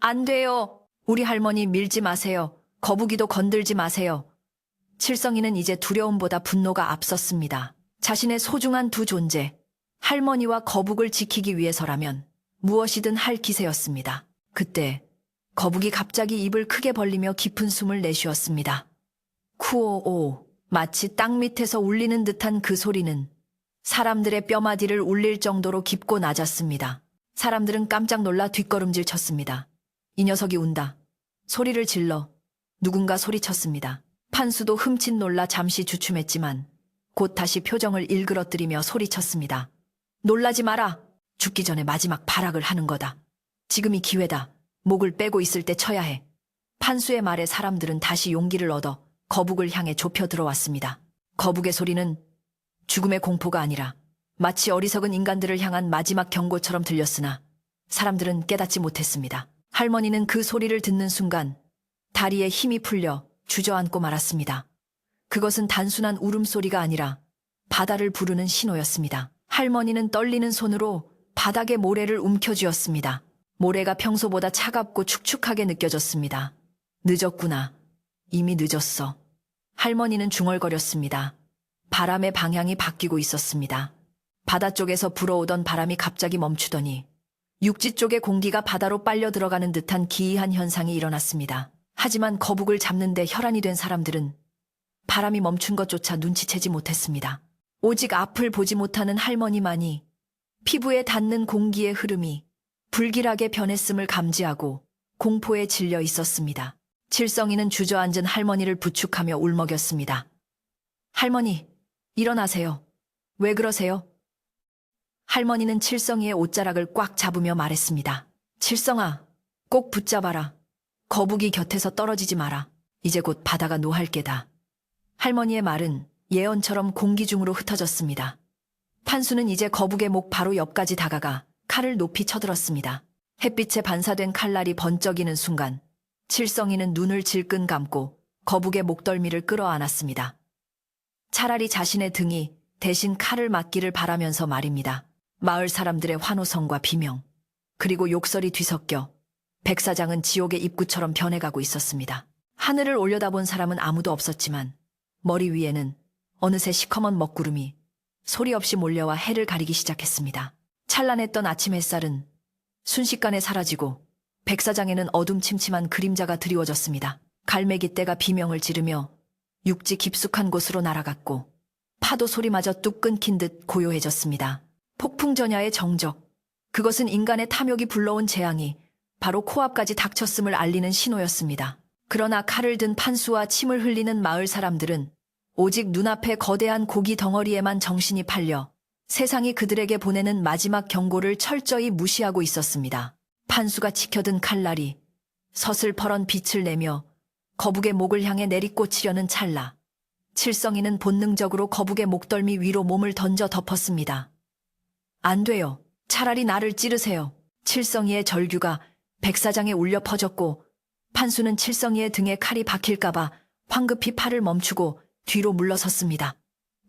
안 돼요. 우리 할머니 밀지 마세요. 거북이도 건들지 마세요. 칠성이는 이제 두려움보다 분노가 앞섰습니다. 자신의 소중한 두 존재, 할머니와 거북을 지키기 위해서라면 무엇이든 할 기세였습니다. 그때 거북이 갑자기 입을 크게 벌리며 깊은 숨을 내쉬었습니다. 쿠오오, 마치 땅 밑에서 울리는 듯한 그 소리는 사람들의 뼈마디를 울릴 정도로 깊고 낮았습니다. 사람들은 깜짝 놀라 뒷걸음질 쳤습니다. 이 녀석이 운다. 소리를 질러 누군가 소리쳤습니다. 판수도 흠칫 놀라 잠시 주춤했지만 곧 다시 표정을 일그러뜨리며 소리쳤습니다. 놀라지 마라. 죽기 전에 마지막 발악을 하는 거다. 지금이 기회다. 목을 빼고 있을 때 쳐야 해. 판수의 말에 사람들은 다시 용기를 얻어 거북을 향해 좁혀 들어왔습니다. 거북의 소리는 죽음의 공포가 아니라 마치 어리석은 인간들을 향한 마지막 경고처럼 들렸으나 사람들은 깨닫지 못했습니다. 할머니는 그 소리를 듣는 순간 다리에 힘이 풀려 주저앉고 말았습니다. 그것은 단순한 울음소리가 아니라 바다를 부르는 신호였습니다. 할머니는 떨리는 손으로 바닥에 모래를 움켜쥐었습니다. 모래가 평소보다 차갑고 축축하게 느껴졌습니다. 늦었구나. 이미 늦었어. 할머니는 중얼거렸습니다. 바람의 방향이 바뀌고 있었습니다. 바다 쪽에서 불어오던 바람이 갑자기 멈추더니 육지 쪽의 공기가 바다로 빨려 들어가는 듯한 기이한 현상이 일어났습니다. 하지만 거북을 잡는데 혈안이 된 사람들은 바람이 멈춘 것조차 눈치채지 못했습니다. 오직 앞을 보지 못하는 할머니만이 피부에 닿는 공기의 흐름이 불길하게 변했음을 감지하고 공포에 질려 있었습니다. 칠성이는 주저앉은 할머니를 부축하며 울먹였습니다. 할머니, 일어나세요. 왜 그러세요? 할머니는 칠성이의 옷자락을 꽉 잡으며 말했습니다. 칠성아, 꼭 붙잡아라. 거북이 곁에서 떨어지지 마라. 이제 곧 바다가 노할 게다. 할머니의 말은 예언처럼 공기 중으로 흩어졌습니다. 판수는 이제 거북의 목 바로 옆까지 다가가 칼을 높이 쳐들었습니다. 햇빛에 반사된 칼날이 번쩍이는 순간 칠성이는 눈을 질끈 감고 거북의 목덜미를 끌어안았습니다. 차라리 자신의 등이 대신 칼을 맞기를 바라면서 말입니다. 마을 사람들의 환호성과 비명, 그리고 욕설이 뒤섞여 백사장은 지옥의 입구처럼 변해가고 있었습니다. 하늘을 올려다본 사람은 아무도 없었지만 머리 위에는 어느새 시커먼 먹구름이 소리 없이 몰려와 해를 가리기 시작했습니다. 찬란했던 아침 햇살은 순식간에 사라지고 백사장에는 어둠침침한 그림자가 드리워졌습니다. 갈매기떼가 비명을 지르며 육지 깊숙한 곳으로 날아갔고 파도 소리마저 뚝 끊긴 듯 고요해졌습니다. 폭풍전야의 정적, 그것은 인간의 탐욕이 불러온 재앙이 바로 코앞까지 닥쳤음을 알리는 신호였습니다. 그러나 칼을 든 판수와 침을 흘리는 마을 사람들은 오직 눈앞의 거대한 고기 덩어리에만 정신이 팔려 세상이 그들에게 보내는 마지막 경고를 철저히 무시하고 있었습니다. 판수가 지켜든 칼날이 서슬퍼런 빛을 내며 거북의 목을 향해 내리꽂히려는 찰나, 칠성이는 본능적으로 거북의 목덜미 위로 몸을 던져 덮었습니다. 안 돼요. 차라리 나를 찌르세요. 칠성이의 절규가 백사장에 울려 퍼졌고 판수는 칠성이의 등에 칼이 박힐까봐 황급히 팔을 멈추고 뒤로 물러섰습니다.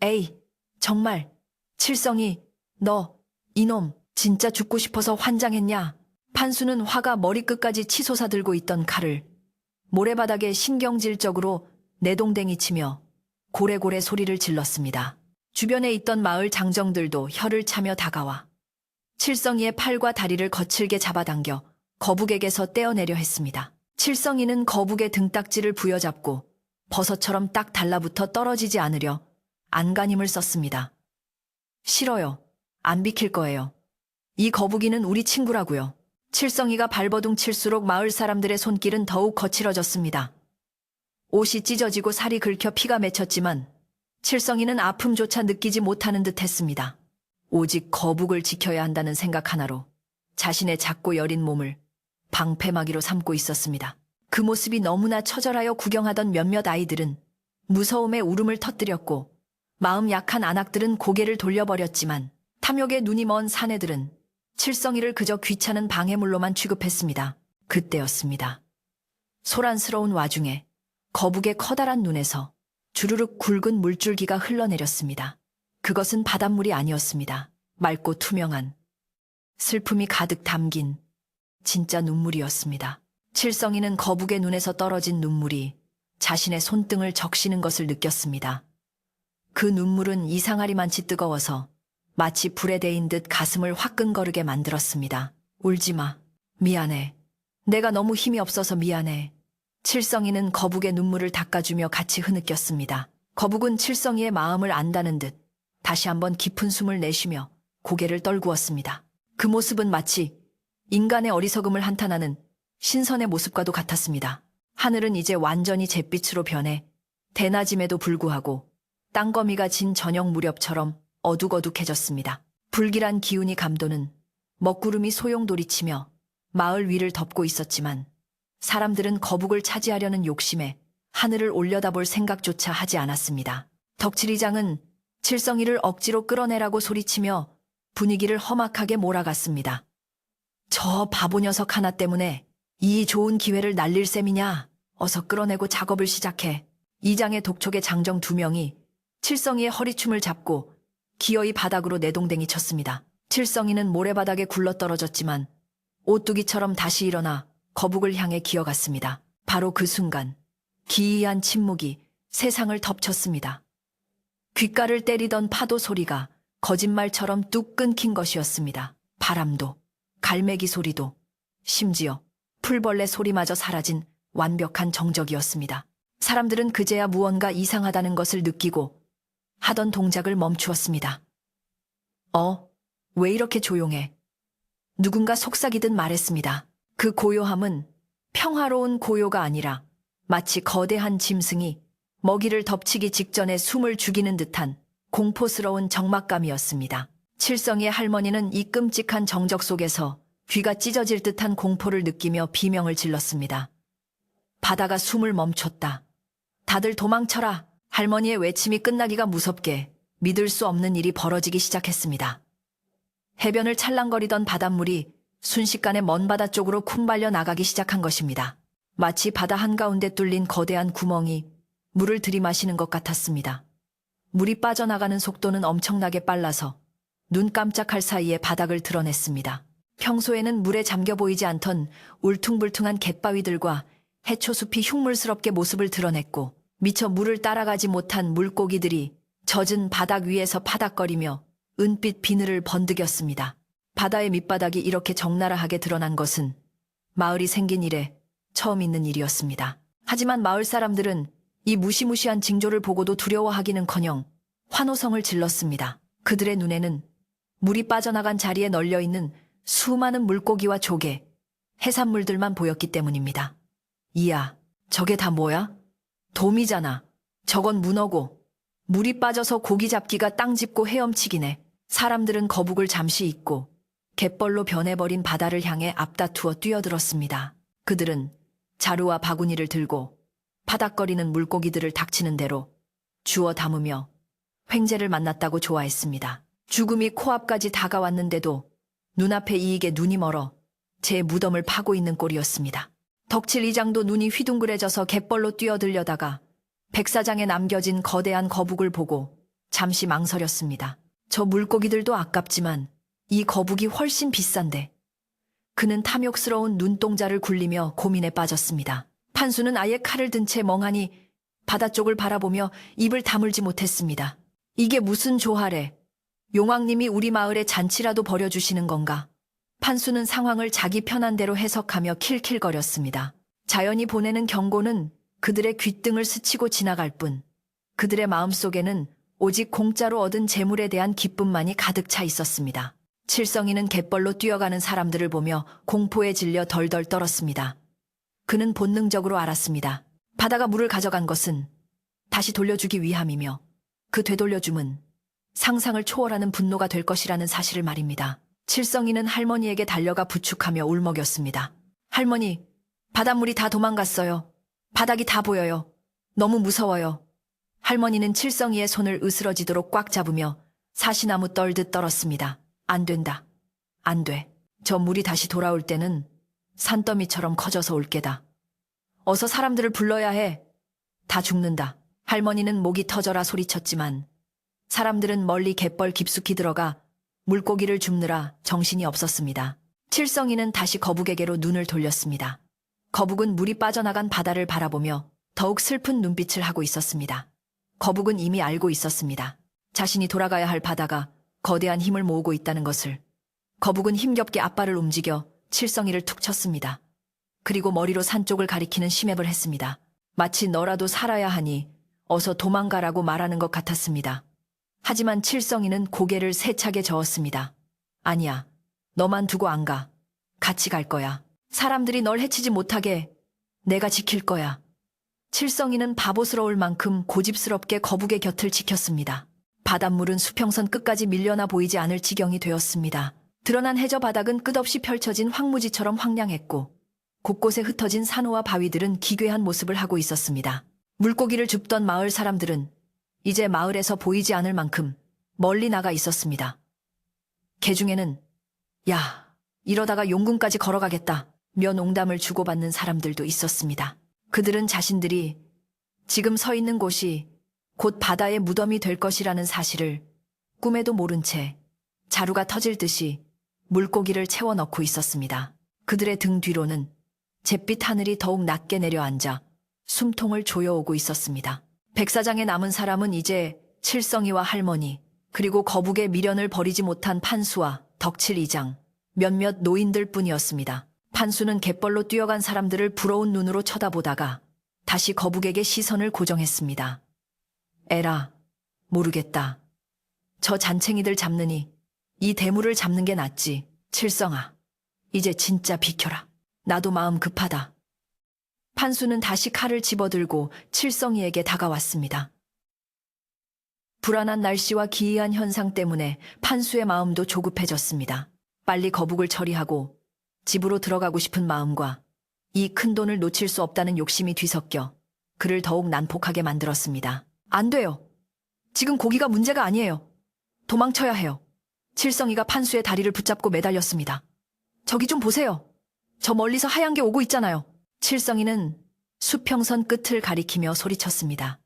에이, 정말. 칠성이, 너, 이놈, 진짜 죽고 싶어서 환장했냐? 판수는 화가 머리끝까지 치솟아 들고 있던 칼을 모래바닥에 신경질적으로 내동댕이 치며 고래고래 소리를 질렀습니다. 주변에 있던 마을 장정들도 혀를 차며 다가와 칠성이의 팔과 다리를 거칠게 잡아당겨 거북에게서 떼어내려 했습니다. 칠성이는 거북의 등딱지를 부여잡고 버섯처럼 딱 달라붙어 떨어지지 않으려 안간힘을 썼습니다. 싫어요. 안 비킬 거예요. 이 거북이는 우리 친구라고요. 칠성이가 발버둥 칠수록 마을 사람들의 손길은 더욱 거칠어졌습니다. 옷이 찢어지고 살이 긁혀 피가 맺혔지만 칠성이는 아픔조차 느끼지 못하는 듯 했습니다. 오직 거북을 지켜야 한다는 생각 하나로 자신의 작고 여린 몸을 방패막이로 삼고 있었습니다. 그 모습이 너무나 처절하여 구경하던 몇몇 아이들은 무서움에 울음을 터뜨렸고 마음 약한 안악들은 고개를 돌려버렸지만 탐욕에 눈이 먼 사내들은 칠성이를 그저 귀찮은 방해물로만 취급했습니다. 그때였습니다. 소란스러운 와중에 거북의 커다란 눈에서 주르륵 굵은 물줄기가 흘러내렸습니다. 그것은 바닷물이 아니었습니다. 맑고 투명한, 슬픔이 가득 담긴 진짜 눈물이었습니다. 칠성이는 거북의 눈에서 떨어진 눈물이 자신의 손등을 적시는 것을 느꼈습니다. 그 눈물은 이상하리만치 뜨거워서 마치 불에 데인 듯 가슴을 화끈거리게 만들었습니다. 울지 마. 미안해. 내가 너무 힘이 없어서 미안해. 칠성이는 거북의 눈물을 닦아주며 같이 흐느꼈습니다. 거북은 칠성이의 마음을 안다는 듯 다시 한번 깊은 숨을 내쉬며 고개를 떨구었습니다. 그 모습은 마치 인간의 어리석음을 한탄하는 신선의 모습과도 같았습니다. 하늘은 이제 완전히 잿빛으로 변해 대낮임에도 불구하고 땅거미가 진 저녁 무렵처럼 어둑어둑해졌습니다. 불길한 기운이 감도는 먹구름이 소용돌이치며 마을 위를 덮고 있었지만 사람들은 거북을 차지하려는 욕심에 하늘을 올려다볼 생각조차 하지 않았습니다. 덕칠이장은 칠성이를 억지로 끌어내라고 소리치며 분위기를 험악하게 몰아갔습니다. 저 바보 녀석 하나 때문에 이 좋은 기회를 날릴 셈이냐? 어서 끌어내고 작업을 시작해. 이장의 독촉의 장정 2명이 칠성이의 허리춤을 잡고 기어이 바닥으로 내동댕이 쳤습니다. 칠성이는 모래바닥에 굴러떨어졌지만 오뚜기처럼 다시 일어나 거북을 향해 기어갔습니다. 바로 그 순간 기이한 침묵이 세상을 덮쳤습니다. 귓가를 때리던 파도 소리가 거짓말처럼 뚝 끊긴 것이었습니다. 바람도, 갈매기 소리도, 심지어 풀벌레 소리마저 사라진 완벽한 정적이었습니다. 사람들은 그제야 무언가 이상하다는 것을 느끼고 하던 동작을 멈추었습니다. 왜 이렇게 조용해? 누군가 속삭이듯 말했습니다. 그 고요함은 평화로운 고요가 아니라 마치 거대한 짐승이 먹이를 덮치기 직전에 숨을 죽이는 듯한 공포스러운 적막감이었습니다. 칠성이의 할머니는 이 끔찍한 정적 속에서 귀가 찢어질 듯한 공포를 느끼며 비명을 질렀습니다. 바다가 숨을 멈췄다. 다들 도망쳐라. 할머니의 외침이 끝나기가 무섭게 믿을 수 없는 일이 벌어지기 시작했습니다. 해변을 찰랑거리던 바닷물이 순식간에 먼 바다 쪽으로 쿵발려 나가기 시작한 것입니다. 마치 바다 한가운데 뚫린 거대한 구멍이 물을 들이마시는 것 같았습니다. 물이 빠져나가는 속도는 엄청나게 빨라서 눈 깜짝할 사이에 바닥을 드러냈습니다. 평소에는 물에 잠겨 보이지 않던 울퉁불퉁한 갯바위들과 해초숲이 흉물스럽게 모습을 드러냈고 미처 물을 따라가지 못한 물고기들이 젖은 바닥 위에서 파닥거리며 은빛 비늘을 번득였습니다. 바다의 밑바닥이 이렇게 적나라하게 드러난 것은 마을이 생긴 이래 처음 있는 일이었습니다. 하지만 마을 사람들은 이 무시무시한 징조를 보고도 두려워하기는커녕 환호성을 질렀습니다. 그들의 눈에는 물이 빠져나간 자리에 널려있는 수많은 물고기와 조개, 해산물들만 보였기 때문입니다. 이야, 저게 다 뭐야? 돔이잖아. 저건 문어고. 물이 빠져서 고기 잡기가 땅 짚고 헤엄치기네. 사람들은 거북을 잠시 잊고 갯벌로 변해버린 바다를 향해 앞다투어 뛰어들었습니다. 그들은 자루와 바구니를 들고 파닥거리는 물고기들을 닥치는 대로 주워 담으며 횡재를 만났다고 좋아했습니다. 죽음이 코앞까지 다가왔는데도 눈앞에 이익에 눈이 멀어 제 무덤을 파고 있는 꼴이었습니다. 덕칠 이장도 눈이 휘둥그레져서 갯벌로 뛰어들려다가 백사장에 남겨진 거대한 거북을 보고 잠시 망설였습니다. 저 물고기들도 아깝지만 이 거북이 훨씬 비싼데. 그는 탐욕스러운 눈동자를 굴리며 고민에 빠졌습니다. 판수는 아예 칼을 든 채 멍하니 바다 쪽을 바라보며 입을 다물지 못했습니다. 이게 무슨 조화래? 용왕님이 우리 마을에 잔치라도 벌여주시는 건가? 판수는 상황을 자기 편한 대로 해석하며 킬킬거렸습니다. 자연이 보내는 경고는 그들의 귓등을 스치고 지나갈 뿐 그들의 마음속에는 오직 공짜로 얻은 재물에 대한 기쁨만이 가득 차 있었습니다. 칠성이는 갯벌로 뛰어가는 사람들을 보며 공포에 질려 덜덜 떨었습니다. 그는 본능적으로 알았습니다. 바다가 물을 가져간 것은 다시 돌려주기 위함이며 그 되돌려줌은 상상을 초월하는 분노가 될 것이라는 사실을 말입니다. 칠성이는 할머니에게 달려가 부축하며 울먹였습니다. 할머니, 바닷물이 다 도망갔어요. 바닥이 다 보여요. 너무 무서워요. 할머니는 칠성이의 손을 으스러지도록 꽉 잡으며 사시나무 떨듯 떨었습니다. 안 된다. 안 돼. 저 물이 다시 돌아올 때는 산더미처럼 커져서 올 게다. 어서 사람들을 불러야 해. 다 죽는다. 할머니는 목이 터져라 소리쳤지만 사람들은 멀리 갯벌 깊숙이 들어가 물고기를 줍느라 정신이 없었습니다. 칠성이는 다시 거북에게로 눈을 돌렸습니다. 거북은 물이 빠져나간 바다를 바라보며 더욱 슬픈 눈빛을 하고 있었습니다. 거북은 이미 알고 있었습니다. 자신이 돌아가야 할 바다가 거대한 힘을 모으고 있다는 것을. 거북은 힘겹게 앞발을 움직여 칠성이를 툭 쳤습니다. 그리고 머리로 산 쪽을 가리키는 심heb을 했습니다. 마치 너라도 살아야 하니 어서 도망가라고 말하는 것 같았습니다. 하지만 칠성이는 고개를 세차게 저었습니다. 아니야, 너만 두고 안 가. 같이 갈 거야. 사람들이 널 해치지 못하게 내가 지킬 거야. 칠성이는 바보스러울 만큼 고집스럽게 거북의 곁을 지켰습니다. 바닷물은 수평선 끝까지 밀려나 보이지 않을 지경이 되었습니다. 드러난 해저 바닥은 끝없이 펼쳐진 황무지처럼 황량했고 곳곳에 흩어진 산호와 바위들은 기괴한 모습을 하고 있었습니다. 물고기를 줍던 마을 사람들은 이제 마을에서 보이지 않을 만큼 멀리 나가 있었습니다. 개 중에는 야, 이러다가 용궁까지 걸어가겠다 며 농담을 주고받는 사람들도 있었습니다. 그들은 자신들이 지금 서 있는 곳이 곧 바다의 무덤이 될 것이라는 사실을 꿈에도 모른 채 자루가 터질 듯이 물고기를 채워 넣고 있었습니다. 그들의 등 뒤로는 잿빛 하늘이 더욱 낮게 내려앉아 숨통을 조여오고 있었습니다. 백사장에 남은 사람은 이제 칠성이와 할머니, 그리고 거북의 미련을 버리지 못한 판수와 덕칠 이장, 몇몇 노인들 뿐이었습니다. 판수는 갯벌로 뛰어간 사람들을 부러운 눈으로 쳐다보다가 다시 거북에게 시선을 고정했습니다. 에라, 모르겠다. 저 잔챙이들 잡느니 이 대물을 잡는 게 낫지. 칠성아, 이제 진짜 비켜라. 나도 마음 급하다. 판수는 다시 칼을 집어들고 칠성이에게 다가왔습니다. 불안한 날씨와 기이한 현상 때문에 판수의 마음도 조급해졌습니다. 빨리 거북을 처리하고 집으로 들어가고 싶은 마음과 이 큰 돈을 놓칠 수 없다는 욕심이 뒤섞여 그를 더욱 난폭하게 만들었습니다. 안 돼요. 지금 고기가 문제가 아니에요. 도망쳐야 해요. 칠성이가 판수의 다리를 붙잡고 매달렸습니다. 저기 좀 보세요. 저 멀리서 하얀 게 오고 있잖아요. 칠성이는 수평선 끝을 가리키며 소리쳤습니다.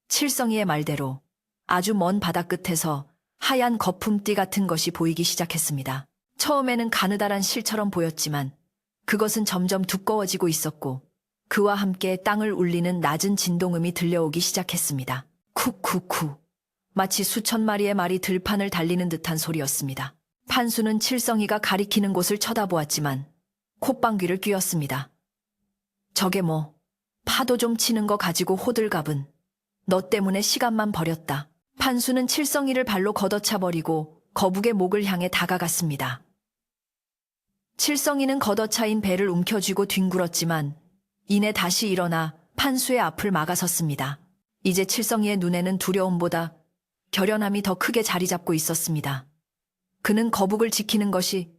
칠성이의 말대로 아주 먼 바다 끝에서 하얀 거품띠 같은 것이 보이기 시작했습니다. 처음에는 가느다란 실처럼 보였지만 그것은 점점 두꺼워지고 있었고 그와 함께 땅을 울리는 낮은 진동음이 들려오기 시작했습니다. 쿡쿡쿡. 마치 수천 마리의 말이 들판을 달리는 듯한 소리였습니다. 판수는 칠성이가 가리키는 곳을 쳐다보았지만 콧방귀를 뀌었습니다. 저게 뭐, 파도 좀 치는 거 가지고 호들갑은. 너 때문에 시간만 버렸다. 판수는 칠성이를 발로 걷어차버리고 거북의 목을 향해 다가갔습니다. 칠성이는 걷어차인 배를 움켜쥐고 뒹굴었지만 이내 다시 일어나 판수의 앞을 막아섰습니다. 이제 칠성이의 눈에는 두려움보다 결연함이 더 크게 자리 잡고 있었습니다. 그는 거북을 지키는 것이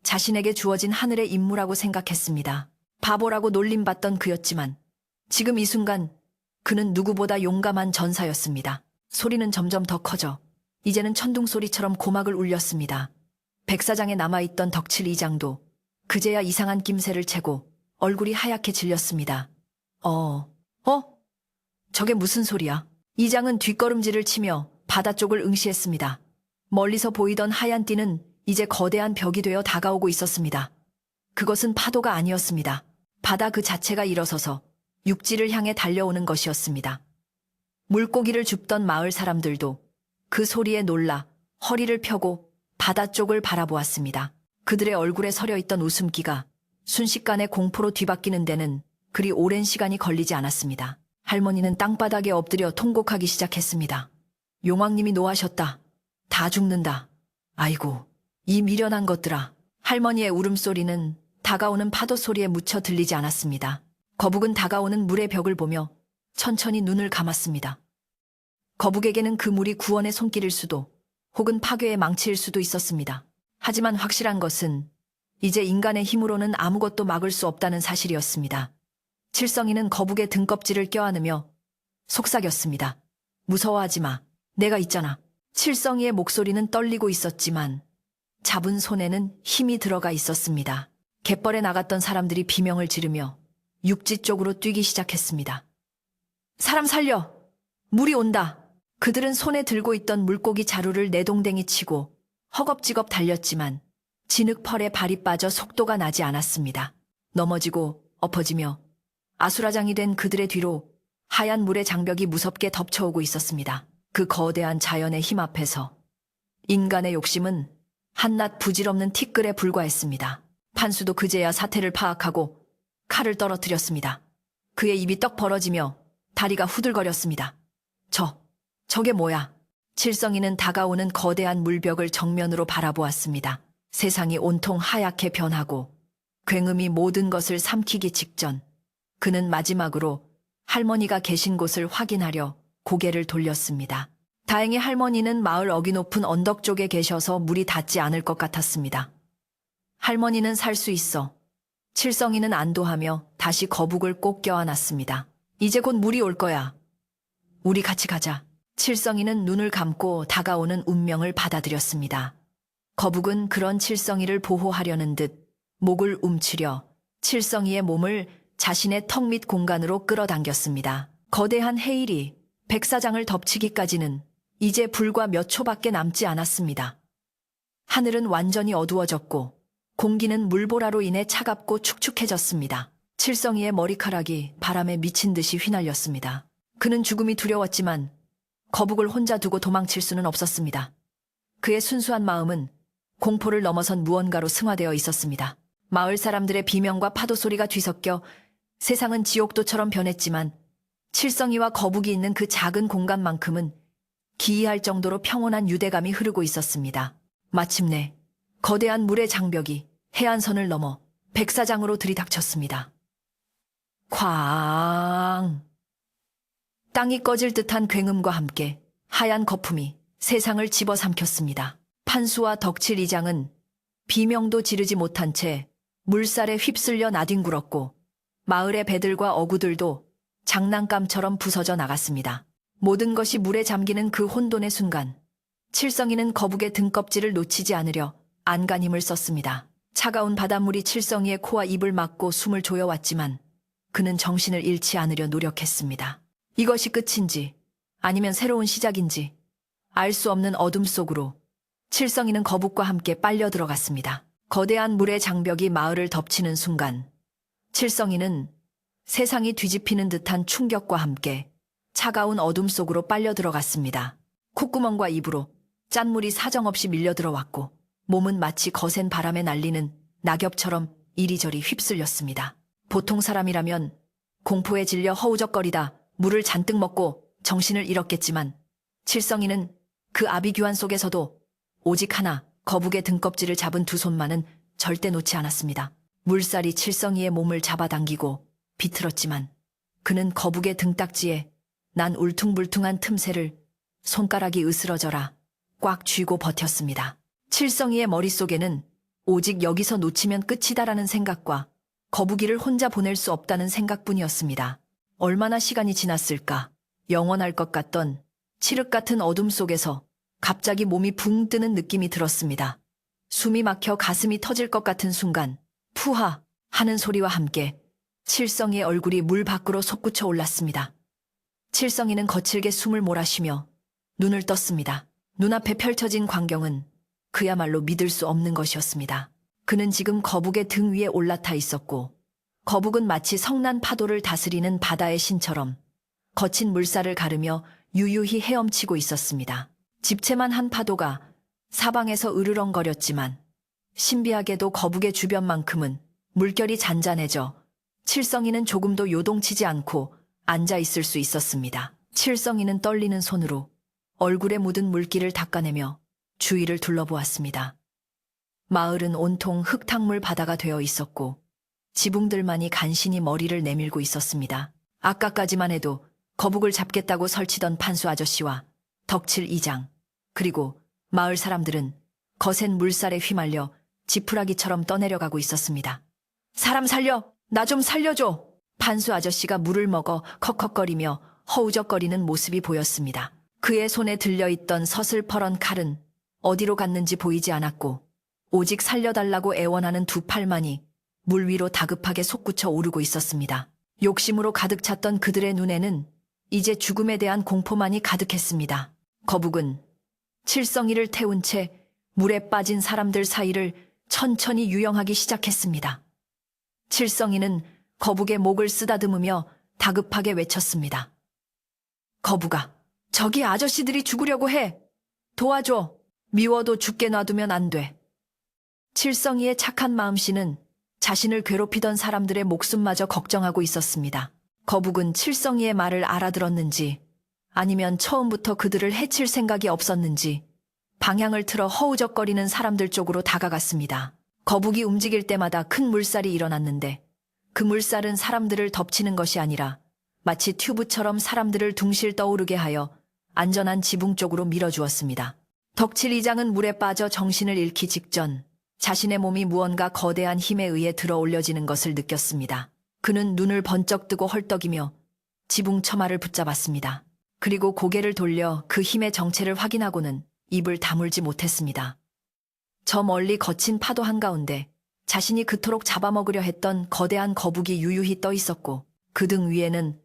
자신에게 주어진 하늘의 임무라고 생각했습니다. 바보라고 놀림받던 그였지만 지금 이 순간 그는 누구보다 용감한 전사였습니다. 소리는 점점 더 커져 이제는 천둥소리처럼 고막을 울렸습니다. 백사장에 남아있던 덕칠 이장도 그제야 이상한 낌새를 채고 얼굴이 하얗게 질렸습니다. 저게 무슨 소리야? 이장은 뒷걸음질을 치며 바다 쪽을 응시했습니다. 멀리서 보이던 하얀 띠는 이제 거대한 벽이 되어 다가오고 있었습니다. 그것은 파도가 아니었습니다. 바다 그 자체가 일어서서 육지를 향해 달려오는 것이었습니다. 물고기를 줍던 마을 사람들도 그 소리에 놀라 허리를 펴고 바다 쪽을 바라보았습니다. 그들의 얼굴에 서려있던 웃음기가 순식간에 공포로 뒤바뀌는 데는 그리 오랜 시간이 걸리지 않았습니다. 할머니는 땅바닥에 엎드려 통곡하기 시작했습니다. 용왕님이 노하셨다. 다 죽는다. 아이고, 이 미련한 것들아. 할머니의 울음소리는 다가오는 파도 소리에 묻혀 들리지 않았습니다. 거북은 다가오는 물의 벽을 보며 천천히 눈을 감았습니다. 거북에게는 그 물이 구원의 손길일 수도 혹은 파괴의 망치일 수도 있었습니다. 하지만 확실한 것은 이제 인간의 힘으로는 아무것도 막을 수 없다는 사실이었습니다. 칠성이는 거북의 등껍질을 껴안으며 속삭였습니다. 무서워하지 마. 내가 있잖아. 칠성이의 목소리는 떨리고 있었지만 잡은 손에는 힘이 들어가 있었습니다. 갯벌에 나갔던 사람들이 비명을 지르며 육지 쪽으로 뛰기 시작했습니다. 사람 살려! 물이 온다! 그들은 손에 들고 있던 물고기 자루를 내동댕이 치고 허겁지겁 달렸지만 진흙펄에 발이 빠져 속도가 나지 않았습니다. 넘어지고 엎어지며 아수라장이 된 그들의 뒤로 하얀 물의 장벽이 무섭게 덮쳐오고 있었습니다. 그 거대한 자연의 힘 앞에서 인간의 욕심은 한낱 부질없는 티끌에 불과했습니다. 판수도 그제야 사태를 파악하고 칼을 떨어뜨렸습니다. 그의 입이 떡 벌어지며 다리가 후들거렸습니다. 저게 뭐야? 칠성이는 다가오는 거대한 물벽을 정면으로 바라보았습니다. 세상이 온통 하얗게 변하고 굉음이 모든 것을 삼키기 직전 그는 마지막으로 할머니가 계신 곳을 확인하려 고개를 돌렸습니다. 다행히 할머니는 마을 어귀 높은 언덕 쪽에 계셔서 물이 닿지 않을 것 같았습니다. 할머니는 살 수 있어. 칠성이는 안도하며 다시 거북을 꼭 껴안았습니다. 이제 곧 물이 올 거야. 우리 같이 가자. 칠성이는 눈을 감고 다가오는 운명을 받아들였습니다. 거북은 그런 칠성이를 보호하려는 듯 목을 움츠려 칠성이의 몸을 자신의 턱 밑 공간으로 끌어당겼습니다. 거대한 해일이 백사장을 덮치기까지는 이제 불과 몇 초밖에 남지 않았습니다. 하늘은 완전히 어두워졌고 공기는 물보라로 인해 차갑고 축축해졌습니다. 칠성이의 머리카락이 바람에 미친 듯이 휘날렸습니다. 그는 죽음이 두려웠지만 거북을 혼자 두고 도망칠 수는 없었습니다. 그의 순수한 마음은 공포를 넘어선 무언가로 승화되어 있었습니다. 마을 사람들의 비명과 파도 소리가 뒤섞여 세상은 지옥도처럼 변했지만 칠성이와 거북이 있는 그 작은 공간만큼은 기이할 정도로 평온한 유대감이 흐르고 있었습니다. 마침내 거대한 물의 장벽이 해안선을 넘어 백사장으로 들이닥쳤습니다. 쾅! 땅이 꺼질 듯한 굉음과 함께 하얀 거품이 세상을 집어삼켰습니다. 판수와 덕칠 이장은 비명도 지르지 못한 채 물살에 휩쓸려 나뒹굴었고 마을의 배들과 어구들도 장난감처럼 부서져 나갔습니다. 모든 것이 물에 잠기는 그 혼돈의 순간 칠성이는 거북의 등껍질을 놓치지 않으려 안간 힘을 썼습니다. 차가운 바닷물이 칠성이의 코와 입을 막고 숨을 조여왔지만 그는 정신을 잃지 않으려 노력했습니다. 이것이 끝인지 아니면 새로운 시작인지 알 수 없는 어둠 속으로 칠성이는 거북과 함께 빨려 들어갔습니다. 거대한 물의 장벽이 마을을 덮치는 순간 칠성이는 세상이 뒤집히는 듯한 충격과 함께 차가운 어둠 속으로 빨려 들어갔습니다. 콧구멍과 입으로 짠물이 사정없이 밀려 들어왔고 몸은 마치 거센 바람에 날리는 낙엽처럼 이리저리 휩쓸렸습니다. 보통 사람이라면 공포에 질려 허우적거리다 물을 잔뜩 먹고 정신을 잃었겠지만 칠성이는 그 아비규환 속에서도 오직 하나 거북의 등껍질을 잡은 두 손만은 절대 놓지 않았습니다. 물살이 칠성이의 몸을 잡아당기고 비틀었지만 그는 거북의 등딱지에 난 울퉁불퉁한 틈새를 손가락이 으스러져라 꽉 쥐고 버텼습니다. 칠성이의 머릿속에는 오직 여기서 놓치면 끝이다라는 생각과 거북이를 혼자 보낼 수 없다는 생각뿐이었습니다. 얼마나 시간이 지났을까? 영원할 것 같던 칠흑 같은 어둠 속에서 갑자기 몸이 붕 뜨는 느낌이 들었습니다. 숨이 막혀 가슴이 터질 것 같은 순간 푸하 하는 소리와 함께 칠성이의 얼굴이 물 밖으로 솟구쳐 올랐습니다. 칠성이는 거칠게 숨을 몰아쉬며 눈을 떴습니다. 눈앞에 펼쳐진 광경은 그야말로 믿을 수 없는 것이었습니다. 그는 지금 거북의 등 위에 올라타 있었고 거북은 마치 성난 파도를 다스리는 바다의 신처럼 거친 물살을 가르며 유유히 헤엄치고 있었습니다. 집채만 한 파도가 사방에서 으르렁거렸지만 신비하게도 거북의 주변만큼은 물결이 잔잔해져 칠성이는 조금도 요동치지 않고 앉아 있을 수 있었습니다. 칠성이는 떨리는 손으로 얼굴에 묻은 물기를 닦아내며 주위를 둘러보았습니다. 마을은 온통 흙탕물 바다가 되어 있었고 지붕들만이 간신히 머리를 내밀고 있었습니다. 아까까지만 해도 거북을 잡겠다고 설치던 판수 아저씨와 덕칠 이장 그리고 마을 사람들은 거센 물살에 휘말려 지푸라기처럼 떠내려가고 있었습니다. 사람 살려! 나 좀 살려줘! 판수 아저씨가 물을 먹어 컥컥거리며 허우적거리는 모습이 보였습니다. 그의 손에 들려있던 서슬퍼런 칼은 어디로 갔는지 보이지 않았고 오직 살려달라고 애원하는 두 팔만이 물 위로 다급하게 솟구쳐 오르고 있었습니다. 욕심으로 가득 찼던 그들의 눈에는 이제 죽음에 대한 공포만이 가득했습니다. 거북은 칠성이를 태운 채 물에 빠진 사람들 사이를 천천히 유영하기 시작했습니다. 칠성이는 거북의 목을 쓰다듬으며 다급하게 외쳤습니다. 거북아, 저기 아저씨들이 죽으려고 해. 도와줘. 미워도 죽게 놔두면 안 돼. 칠성이의 착한 마음씨는 자신을 괴롭히던 사람들의 목숨마저 걱정하고 있었습니다. 거북은 칠성이의 말을 알아들었는지 아니면 처음부터 그들을 해칠 생각이 없었는지 방향을 틀어 허우적거리는 사람들 쪽으로 다가갔습니다. 거북이 움직일 때마다 큰 물살이 일어났는데 그 물살은 사람들을 덮치는 것이 아니라 마치 튜브처럼 사람들을 둥실 떠오르게 하여 안전한 지붕 쪽으로 밀어주었습니다. 덕칠 이장은 물에 빠져 정신을 잃기 직전 자신의 몸이 무언가 거대한 힘에 의해 들어 올려지는 것을 느꼈습니다. 그는 눈을 번쩍 뜨고 헐떡이며 지붕 처마를 붙잡았습니다. 그리고 고개를 돌려 그 힘의 정체를 확인하고는 입을 다물지 못했습니다. 저 멀리 거친 파도 한가운데 자신이 그토록 잡아먹으려 했던 거대한 거북이 유유히 떠 있었고 그 등 위에는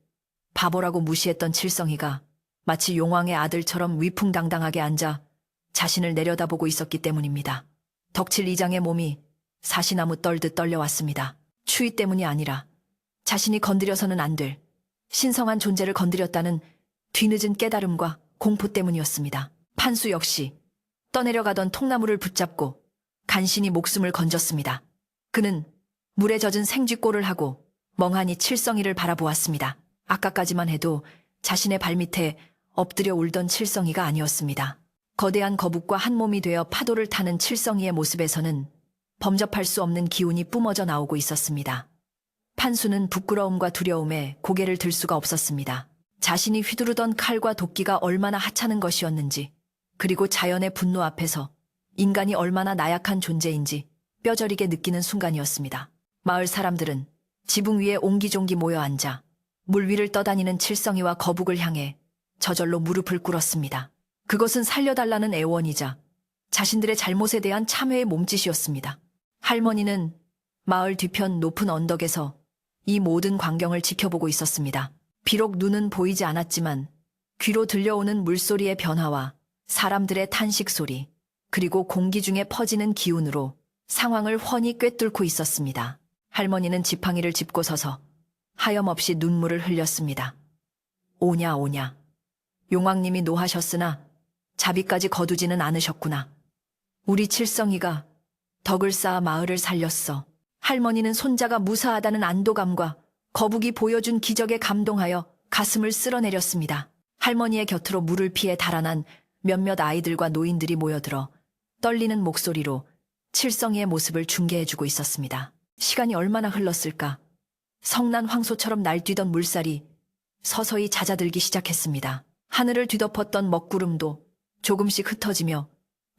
바보라고 무시했던 칠성이가 마치 용왕의 아들처럼 위풍당당하게 앉아 자신을 내려다보고 있었기 때문입니다. 덕칠 이장의 몸이 사시나무 떨듯 떨려왔습니다. 추위 때문이 아니라 자신이 건드려서는 안 될 신성한 존재를 건드렸다는 뒤늦은 깨달음과 공포 때문이었습니다. 판수 역시 떠내려가던 통나무를 붙잡고 간신히 목숨을 건졌습니다. 그는 물에 젖은 생쥐꼴을 하고 멍하니 칠성이를 바라보았습니다. 아까까지만 해도 자신의 발밑에 엎드려 울던 칠성이가 아니었습니다. 거대한 거북과 한 몸이 되어 파도를 타는 칠성이의 모습에서는 범접할 수 없는 기운이 뿜어져 나오고 있었습니다. 판수는 부끄러움과 두려움에 고개를 들 수가 없었습니다. 자신이 휘두르던 칼과 도끼가 얼마나 하찮은 것이었는지, 그리고 자연의 분노 앞에서 인간이 얼마나 나약한 존재인지 뼈저리게 느끼는 순간이었습니다. 마을 사람들은 지붕 위에 옹기종기 모여 앉아 물 위를 떠다니는 칠성이와 거북을 향해 저절로 무릎을 꿇었습니다. 그것은 살려달라는 애원이자 자신들의 잘못에 대한 참회의 몸짓이었습니다. 할머니는 마을 뒤편 높은 언덕에서 이 모든 광경을 지켜보고 있었습니다. 비록 눈은 보이지 않았지만 귀로 들려오는 물소리의 변화와 사람들의 탄식 소리, 그리고 공기 중에 퍼지는 기운으로 상황을 훤히 꿰뚫고 있었습니다. 할머니는 지팡이를 짚고 서서 하염없이 눈물을 흘렸습니다. 오냐 오냐. 용왕님이 노하셨으나 자비까지 거두지는 않으셨구나. 우리 칠성이가 덕을 쌓아 마을을 살렸어. 할머니는 손자가 무사하다는 안도감과 거북이 보여준 기적에 감동하여 가슴을 쓸어내렸습니다. 할머니의 곁으로 물을 피해 달아난 몇몇 아이들과 노인들이 모여들어 떨리는 목소리로 칠성이의 모습을 중계해주고 있었습니다. 시간이 얼마나 흘렀을까? 성난 황소처럼 날뛰던 물살이 서서히 잦아들기 시작했습니다. 하늘을 뒤덮었던 먹구름도 조금씩 흩어지며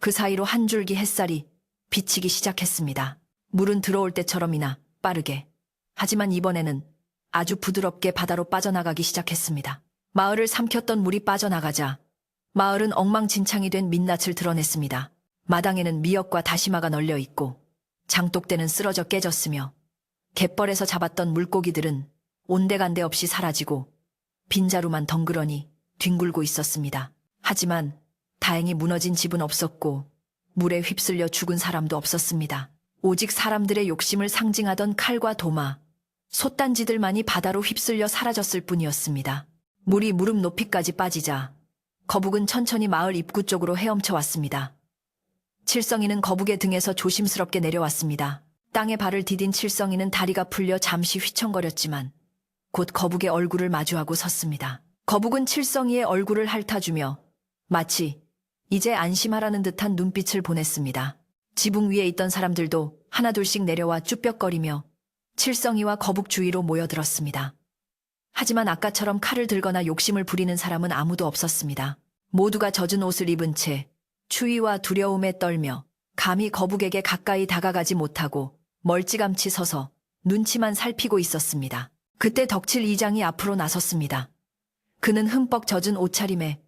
그 사이로 한 줄기 햇살이 비치기 시작했습니다. 물은 들어올 때처럼이나 빠르게, 하지만 이번에는 아주 부드럽게 바다로 빠져나가기 시작했습니다. 마을을 삼켰던 물이 빠져나가자 마을은 엉망진창이 된 민낯을 드러냈습니다. 마당에는 미역과 다시마가 널려 있고 장독대는 쓰러져 깨졌으며 갯벌에서 잡았던 물고기들은 온데간데 없이 사라지고 빈자루만 덩그러니 뒹굴고 있었습니다. 하지만 다행히 무너진 집은 없었고 물에 휩쓸려 죽은 사람도 없었습니다. 오직 사람들의 욕심을 상징하던 칼과 도마, 솥단지들만이 바다로 휩쓸려 사라졌을 뿐이었습니다. 물이 무릎 높이까지 빠지자 거북은 천천히 마을 입구 쪽으로 헤엄쳐 왔습니다. 칠성이는 거북의 등에서 조심스럽게 내려왔습니다. 땅에 발을 디딘 칠성이는 다리가 풀려 잠시 휘청거렸지만 곧 거북의 얼굴을 마주하고 섰습니다. 거북은 칠성이의 얼굴을 핥아주며 마치 이제 안심하라는 듯한 눈빛을 보냈습니다. 지붕 위에 있던 사람들도 하나둘씩 내려와 쭈뼛거리며 칠성이와 거북 주위로 모여들었습니다. 하지만 아까처럼 칼을 들거나 욕심을 부리는 사람은 아무도 없었습니다. 모두가 젖은 옷을 입은 채 추위와 두려움에 떨며 감히 거북에게 가까이 다가가지 못하고 멀찌감치 서서 눈치만 살피고 있었습니다. 그때 덕칠 이장이 앞으로 나섰습니다. 그는 흠뻑 젖은 옷차림에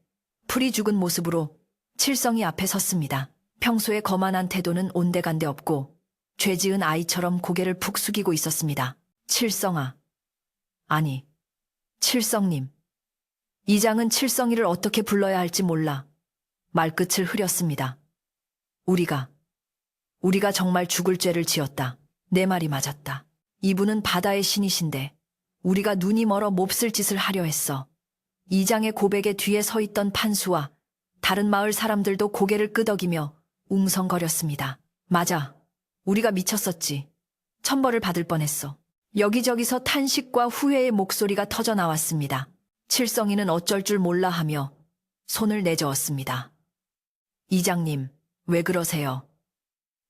풀이 죽은 모습으로 칠성이 앞에 섰습니다. 평소에 거만한 태도는 온데간데 없고 죄지은 아이처럼 고개를 푹 숙이고 있었습니다. 칠성아. 아니, 칠성님. 이장은 칠성이를 어떻게 불러야 할지 몰라 말끝을 흐렸습니다. 우리가 정말 죽을 죄를 지었다. 내 말이 맞았다. 이분은 바다의 신이신데 우리가 눈이 멀어 몹쓸 짓을 하려 했어. 이장의 고백에 뒤에 서 있던 판수와 다른 마을 사람들도 고개를 끄덕이며 웅성거렸습니다. 맞아. 우리가 미쳤었지. 천벌을 받을 뻔했어. 여기저기서 탄식과 후회의 목소리가 터져 나왔습니다. 칠성이는 어쩔 줄 몰라 하며 손을 내저었습니다. 이장님, 왜 그러세요?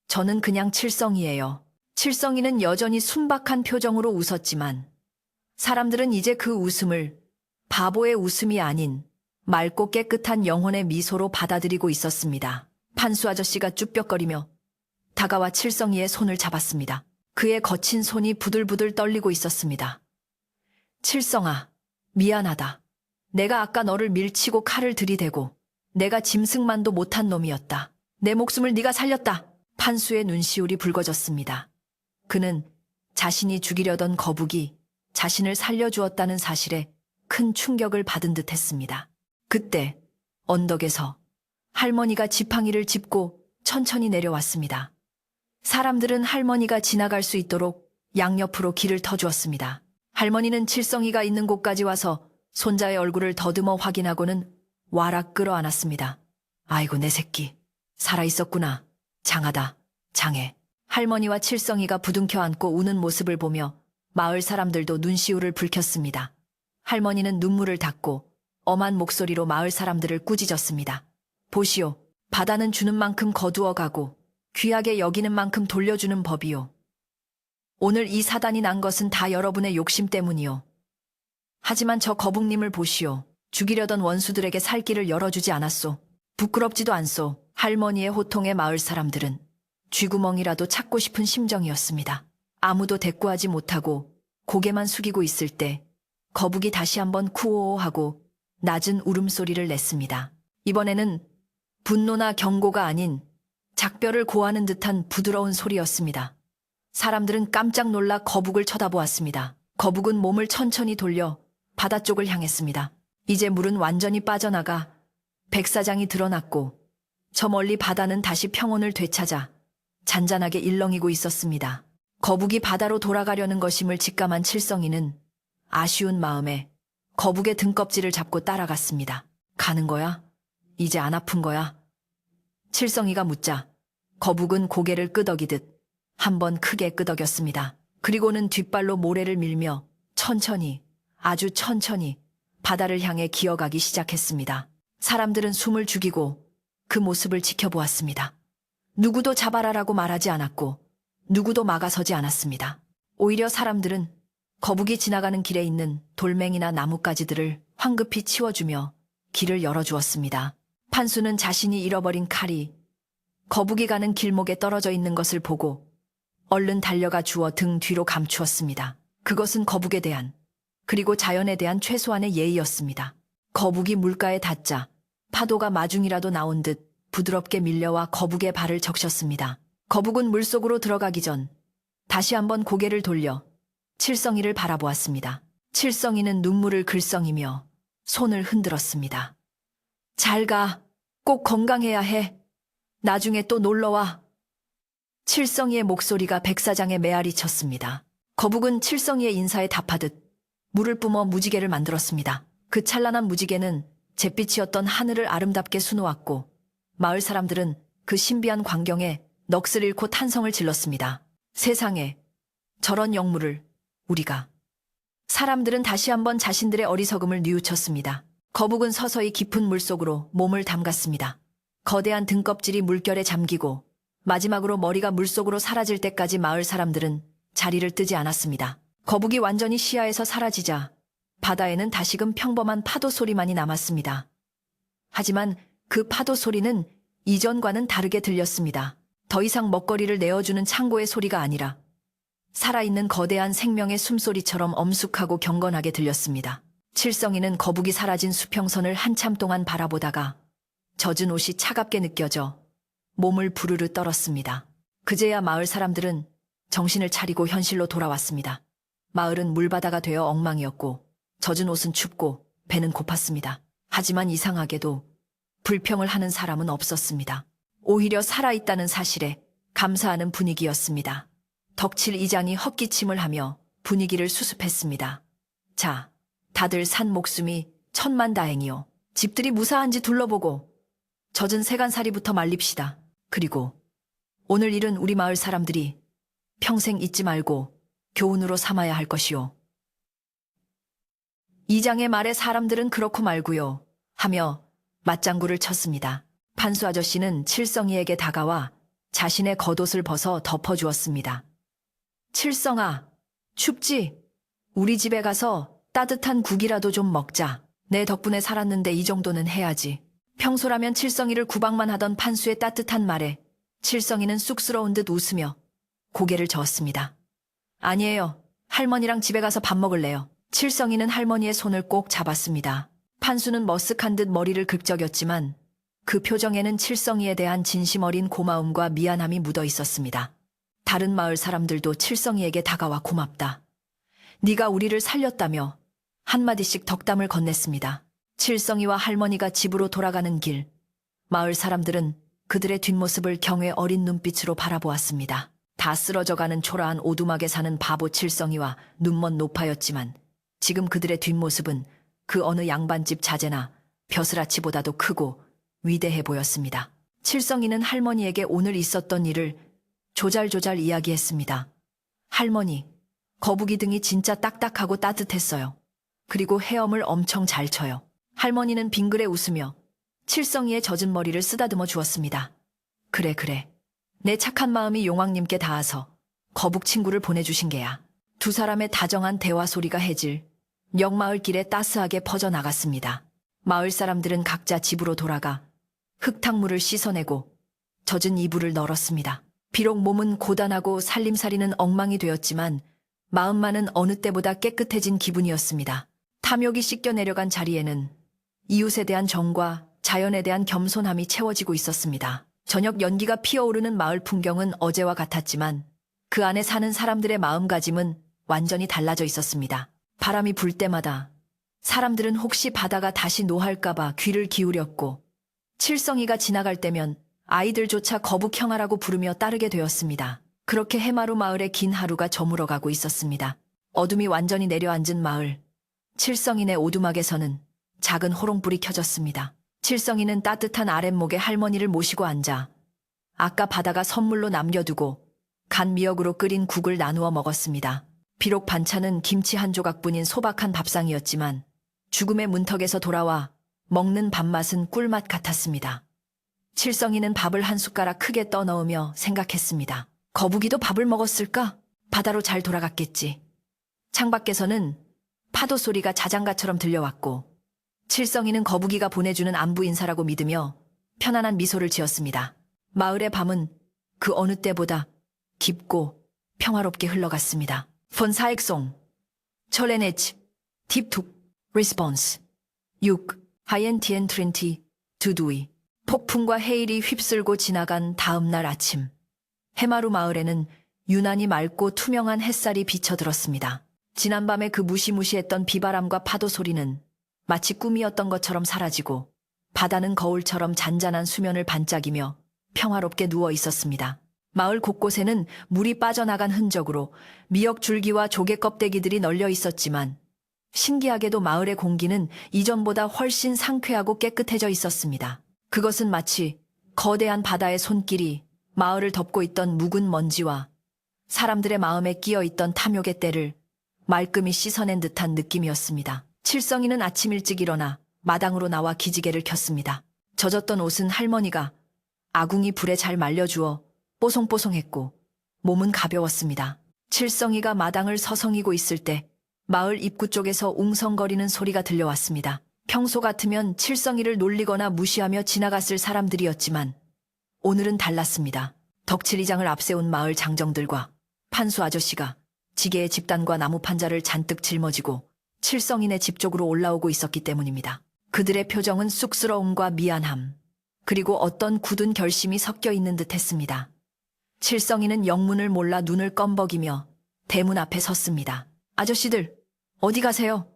저는 그냥 칠성이에요. 칠성이는 여전히 순박한 표정으로 웃었지만 사람들은 이제 그 웃음을 바보의 웃음이 아닌 맑고 깨끗한 영혼의 미소로 받아들이고 있었습니다. 판수 아저씨가 쭈뼛거리며 다가와 칠성이의 손을 잡았습니다. 그의 거친 손이 부들부들 떨리고 있었습니다. 칠성아, 미안하다. 내가 아까 너를 밀치고 칼을 들이대고 내가 짐승만도 못한 놈이었다. 내 목숨을 네가 살렸다. 판수의 눈시울이 붉어졌습니다. 그는 자신이 죽이려던 거북이, 자신을 살려주었다는 사실에 큰 충격을 받은 듯 했습니다. 그때 언덕에서 할머니가 지팡이를 짚고 천천히 내려왔습니다. 사람들은 할머니가 지나갈 수 있도록 양옆으로 길을 터주었습니다. 할머니는 칠성이가 있는 곳까지 와서 손자의 얼굴을 더듬어 확인하고는 와락 끌어안았습니다. 아이고 내 새끼, 살아있었구나. 장하다, 장해. 할머니와 칠성이가 부둥켜 안고 우는 모습을 보며 마을 사람들도 눈시울을 붉혔습니다. 할머니는 눈물을 닦고 엄한 목소리로 마을 사람들을 꾸짖었습니다. 보시오, 바다는 주는 만큼 거두어 가고 귀하게 여기는 만큼 돌려주는 법이요. 오늘 이 사단이 난 것은 다 여러분의 욕심 때문이요. 하지만 저 거북님을 보시오. 죽이려던 원수들에게 살 길을 열어주지 않았소. 부끄럽지도 않소. 할머니의 호통에 마을 사람들은 쥐구멍이라도 찾고 싶은 심정이었습니다. 아무도 대꾸하지 못하고 고개만 숙이고 있을 때 거북이 다시 한번 쿠오오 하고 낮은 울음소리를 냈습니다. 이번에는 분노나 경고가 아닌 작별을 고하는 듯한 부드러운 소리였습니다. 사람들은 깜짝 놀라 거북을 쳐다보았습니다. 거북은 몸을 천천히 돌려 바다 쪽을 향했습니다. 이제 물은 완전히 빠져나가 백사장이 드러났고 저 멀리 바다는 다시 평온을 되찾아 잔잔하게 일렁이고 있었습니다. 거북이 바다로 돌아가려는 것임을 직감한 칠성이는 아쉬운 마음에 거북의 등껍질을 잡고 따라갔습니다. 가는 거야? 이제 안 아픈 거야? 칠성이가 묻자 거북은 고개를 끄덕이듯 한번 크게 끄덕였습니다. 그리고는 뒷발로 모래를 밀며 천천히, 아주 천천히 바다를 향해 기어가기 시작했습니다. 사람들은 숨을 죽이고 그 모습을 지켜보았습니다. 누구도 잡아라라고 말하지 않았고 누구도 막아서지 않았습니다. 오히려 사람들은 거북이 지나가는 길에 있는 돌멩이나 나뭇가지들을 황급히 치워주며 길을 열어주었습니다. 판수는 자신이 잃어버린 칼이 거북이 가는 길목에 떨어져 있는 것을 보고 얼른 달려가 주워 등 뒤로 감추었습니다. 그것은 거북에 대한 그리고 자연에 대한 최소한의 예의였습니다. 거북이 물가에 닿자 파도가 마중이라도 나온 듯 부드럽게 밀려와 거북의 발을 적셨습니다. 거북은 물속으로 들어가기 전 다시 한번 고개를 돌려 칠성이를 바라보았습니다. 칠성이는 눈물을 글썽이며 손을 흔들었습니다. 잘 가. 꼭 건강해야 해. 나중에 또 놀러와. 칠성이의 목소리가 백사장에 메아리 쳤습니다. 거북은 칠성이의 인사에 답하듯 물을 뿜어 무지개를 만들었습니다. 그 찬란한 무지개는 잿빛이었던 하늘을 아름답게 수놓았고 마을 사람들은 그 신비한 광경에 넋을 잃고 탄성을 질렀습니다. 세상에 저런 영물을 우리가. 사람들은 다시 한번 자신들의 어리석음을 뉘우쳤습니다. 거북은 서서히 깊은 물속으로 몸을 담갔습니다. 거대한 등껍질이 물결에 잠기고 마지막으로 머리가 물속으로 사라질 때까지 마을 사람들은 자리를 뜨지 않았습니다. 거북이 완전히 시야에서 사라지자 바다에는 다시금 평범한 파도 소리만이 남았습니다. 하지만 그 파도 소리는 이전과는 다르게 들렸습니다. 더 이상 먹거리를 내어주는 창고의 소리가 아니라 살아있는 거대한 생명의 숨소리처럼 엄숙하고 경건하게 들렸습니다. 칠성이는 거북이 사라진 수평선을 한참 동안 바라보다가 젖은 옷이 차갑게 느껴져 몸을 부르르 떨었습니다. 그제야 마을 사람들은 정신을 차리고 현실로 돌아왔습니다. 마을은 물바다가 되어 엉망이었고 젖은 옷은 춥고 배는 고팠습니다. 하지만 이상하게도 불평을 하는 사람은 없었습니다. 오히려 살아있다는 사실에 감사하는 분위기였습니다. 덕칠 이장이 헛기침을 하며 분위기를 수습했습니다. 자, 다들 산 목숨이 천만다행이요. 집들이 무사한지 둘러보고 젖은 세간살이부터 말립시다. 그리고 오늘 일은 우리 마을 사람들이 평생 잊지 말고 교훈으로 삼아야 할 것이요. 이장의 말에 사람들은 그렇고 말고요 하며 맞장구를 쳤습니다. 판수 아저씨는 칠성이에게 다가와 자신의 겉옷을 벗어 덮어주었습니다. 칠성아, 춥지? 우리 집에 가서 따뜻한 국이라도 좀 먹자. 내 덕분에 살았는데 이 정도는 해야지. 평소라면 칠성이를 구박만 하던 판수의 따뜻한 말에 칠성이는 쑥스러운 듯 웃으며 고개를 저었습니다. 아니에요. 할머니랑 집에 가서 밥 먹을래요. 칠성이는 할머니의 손을 꼭 잡았습니다. 판수는 머쓱한 듯 머리를 긁적였지만 그 표정에는 칠성이에 대한 진심 어린 고마움과 미안함이 묻어 있었습니다. 다른 마을 사람들도 칠성이에게 다가와 고맙다. 네가 우리를 살렸다며 한마디씩 덕담을 건넸습니다. 칠성이와 할머니가 집으로 돌아가는 길, 마을 사람들은 그들의 뒷모습을 경외 어린 눈빛으로 바라보았습니다. 다 쓰러져가는 초라한 오두막에 사는 바보 칠성이와 눈먼 노파였지만 지금 그들의 뒷모습은 그 어느 양반집 자재나 벼슬아치보다도 크고 위대해 보였습니다. 칠성이는 할머니에게 오늘 있었던 일을 조잘조잘 이야기했습니다. 할머니, 거북이 등이 진짜 딱딱하고 따뜻했어요. 그리고 헤엄을 엄청 잘 쳐요. 할머니는 빙그레 웃으며 칠성이의 젖은 머리를 쓰다듬어 주었습니다. 그래, 그래. 내 착한 마음이 용왕님께 닿아서 거북 친구를 보내주신 게야. 두 사람의 다정한 대화 소리가 해질 역마을 길에 따스하게 퍼져나갔습니다. 마을 사람들은 각자 집으로 돌아가 흙탕물을 씻어내고 젖은 이불을 널었습니다. 비록 몸은 고단하고 살림살이는 엉망이 되었지만 마음만은 어느 때보다 깨끗해진 기분이었습니다. 탐욕이 씻겨 내려간 자리에는 이웃에 대한 정과 자연에 대한 겸손함이 채워지고 있었습니다. 저녁 연기가 피어오르는 마을 풍경은 어제와 같았지만 그 안에 사는 사람들의 마음가짐은 완전히 달라져 있었습니다. 바람이 불 때마다 사람들은 혹시 바다가 다시 노할까봐 귀를 기울였고 칠성이가 지나갈 때면 아이들조차 거북 형아라고 부르며 따르게 되었습니다. 그렇게 해마루 마을의 긴 하루가 저물어가고 있었습니다. 어둠이 완전히 내려앉은 마을, 칠성이네 오두막에서는 작은 호롱불이 켜졌습니다. 칠성이는 따뜻한 아랫목에 할머니를 모시고 앉아 아까 바다가 선물로 남겨두고 간 미역으로 끓인 국을 나누어 먹었습니다. 비록 반찬은 김치 한 조각뿐인 소박한 밥상이었지만 죽음의 문턱에서 돌아와 먹는 밥맛은 꿀맛 같았습니다. 칠성이는 밥을 한 숟가락 크게 떠넣으며 생각했습니다. 거북이도 밥을 먹었을까? 바다로 잘 돌아갔겠지. 창밖에서는 파도 소리가 자장가처럼 들려왔고 칠성이는 거북이가 보내주는 안부 인사라고 믿으며 편안한 미소를 지었습니다. 마을의 밤은 그 어느 때보다 깊고 평화롭게 흘러갔습니다. 폰 사익송, 철레네치, 팁툭, 리스폰스, 6, 하이엔티엔 트린티, 두두이. 폭풍과 해일이 휩쓸고 지나간 다음 날 아침, 해마루 마을에는 유난히 맑고 투명한 햇살이 비쳐들었습니다. 지난밤에 그 무시무시했던 비바람과 파도 소리는 마치 꿈이었던 것처럼 사라지고 바다는 거울처럼 잔잔한 수면을 반짝이며 평화롭게 누워 있었습니다. 마을 곳곳에는 물이 빠져나간 흔적으로 미역 줄기와 조개 껍데기들이 널려 있었지만 신기하게도 마을의 공기는 이전보다 훨씬 상쾌하고 깨끗해져 있었습니다. 그것은 마치 거대한 바다의 손길이 마을을 덮고 있던 묵은 먼지와 사람들의 마음에 끼어 있던 탐욕의 때를 말끔히 씻어낸 듯한 느낌이었습니다. 칠성이는 아침 일찍 일어나 마당으로 나와 기지개를 켰습니다. 젖었던 옷은 할머니가 아궁이 불에 잘 말려주어 뽀송뽀송했고 몸은 가벼웠습니다. 칠성이가 마당을 서성이고 있을 때 마을 입구 쪽에서 웅성거리는 소리가 들려왔습니다. 평소 같으면 칠성이를 놀리거나 무시하며 지나갔을 사람들이었지만 오늘은 달랐습니다. 덕칠이장을 앞세운 마을 장정들과 판수 아저씨가 지게의 집단과 나무 판자를 잔뜩 짊어지고 칠성이네 집 쪽으로 올라오고 있었기 때문입니다. 그들의 표정은 쑥스러움과 미안함, 그리고 어떤 굳은 결심이 섞여 있는 듯했습니다. 칠성이는 영문을 몰라 눈을 껌벅이며 대문 앞에 섰습니다. 아저씨들, 어디 가세요?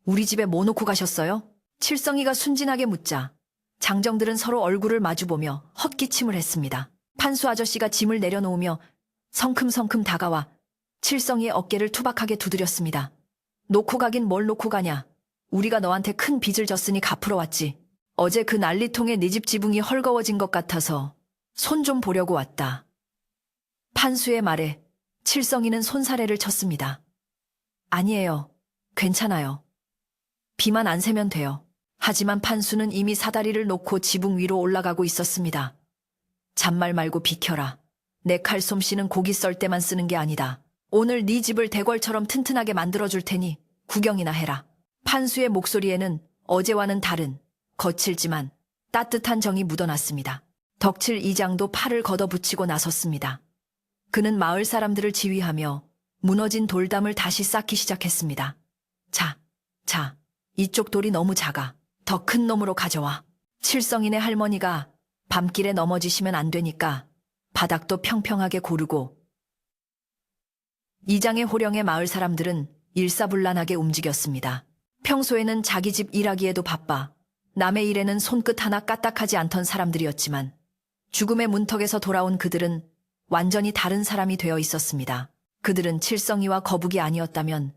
우리 집에 뭐 놓고 가셨어요? 칠성이가 순진하게 묻자 장정들은 서로 얼굴을 마주보며 헛기침을 했습니다. 판수 아저씨가 짐을 내려놓으며 성큼성큼 다가와 칠성이의 어깨를 투박하게 두드렸습니다. 놓고 가긴 뭘 놓고 가냐. 우리가 너한테 큰 빚을 졌으니 갚으러 왔지. 어제 그 난리통에 네 집 지붕이 헐거워진 것 같아서 손 좀 보려고 왔다. 판수의 말에 칠성이는 손사래를 쳤습니다. 아니에요. 괜찮아요. 비만 안 새면 돼요. 하지만 판수는 이미 사다리를 놓고 지붕 위로 올라가고 있었습니다. 잔말 말고 비켜라. 내 칼솜씨는 고기 썰 때만 쓰는 게 아니다. 오늘 네 집을 대궐처럼 튼튼하게 만들어줄 테니 구경이나 해라. 판수의 목소리에는 어제와는 다른 거칠지만 따뜻한 정이 묻어났습니다. 덕칠 이장도 팔을 걷어붙이고 나섰습니다. 그는 마을 사람들을 지휘하며 무너진 돌담을 다시 쌓기 시작했습니다. 자, 이쪽 돌이 너무 작아. 더 큰 놈으로 가져와. 칠성이네 할머니가 밤길에 넘어지시면 안 되니까 바닥도 평평하게 고르고 이장의 호령에 마을 사람들은 일사불란하게 움직였습니다. 평소에는 자기 집 일하기에도 바빠 남의 일에는 손끝 하나 까딱하지 않던 사람들이었지만 죽음의 문턱에서 돌아온 그들은 완전히 다른 사람이 되어 있었습니다. 그들은 칠성이와 거북이 아니었다면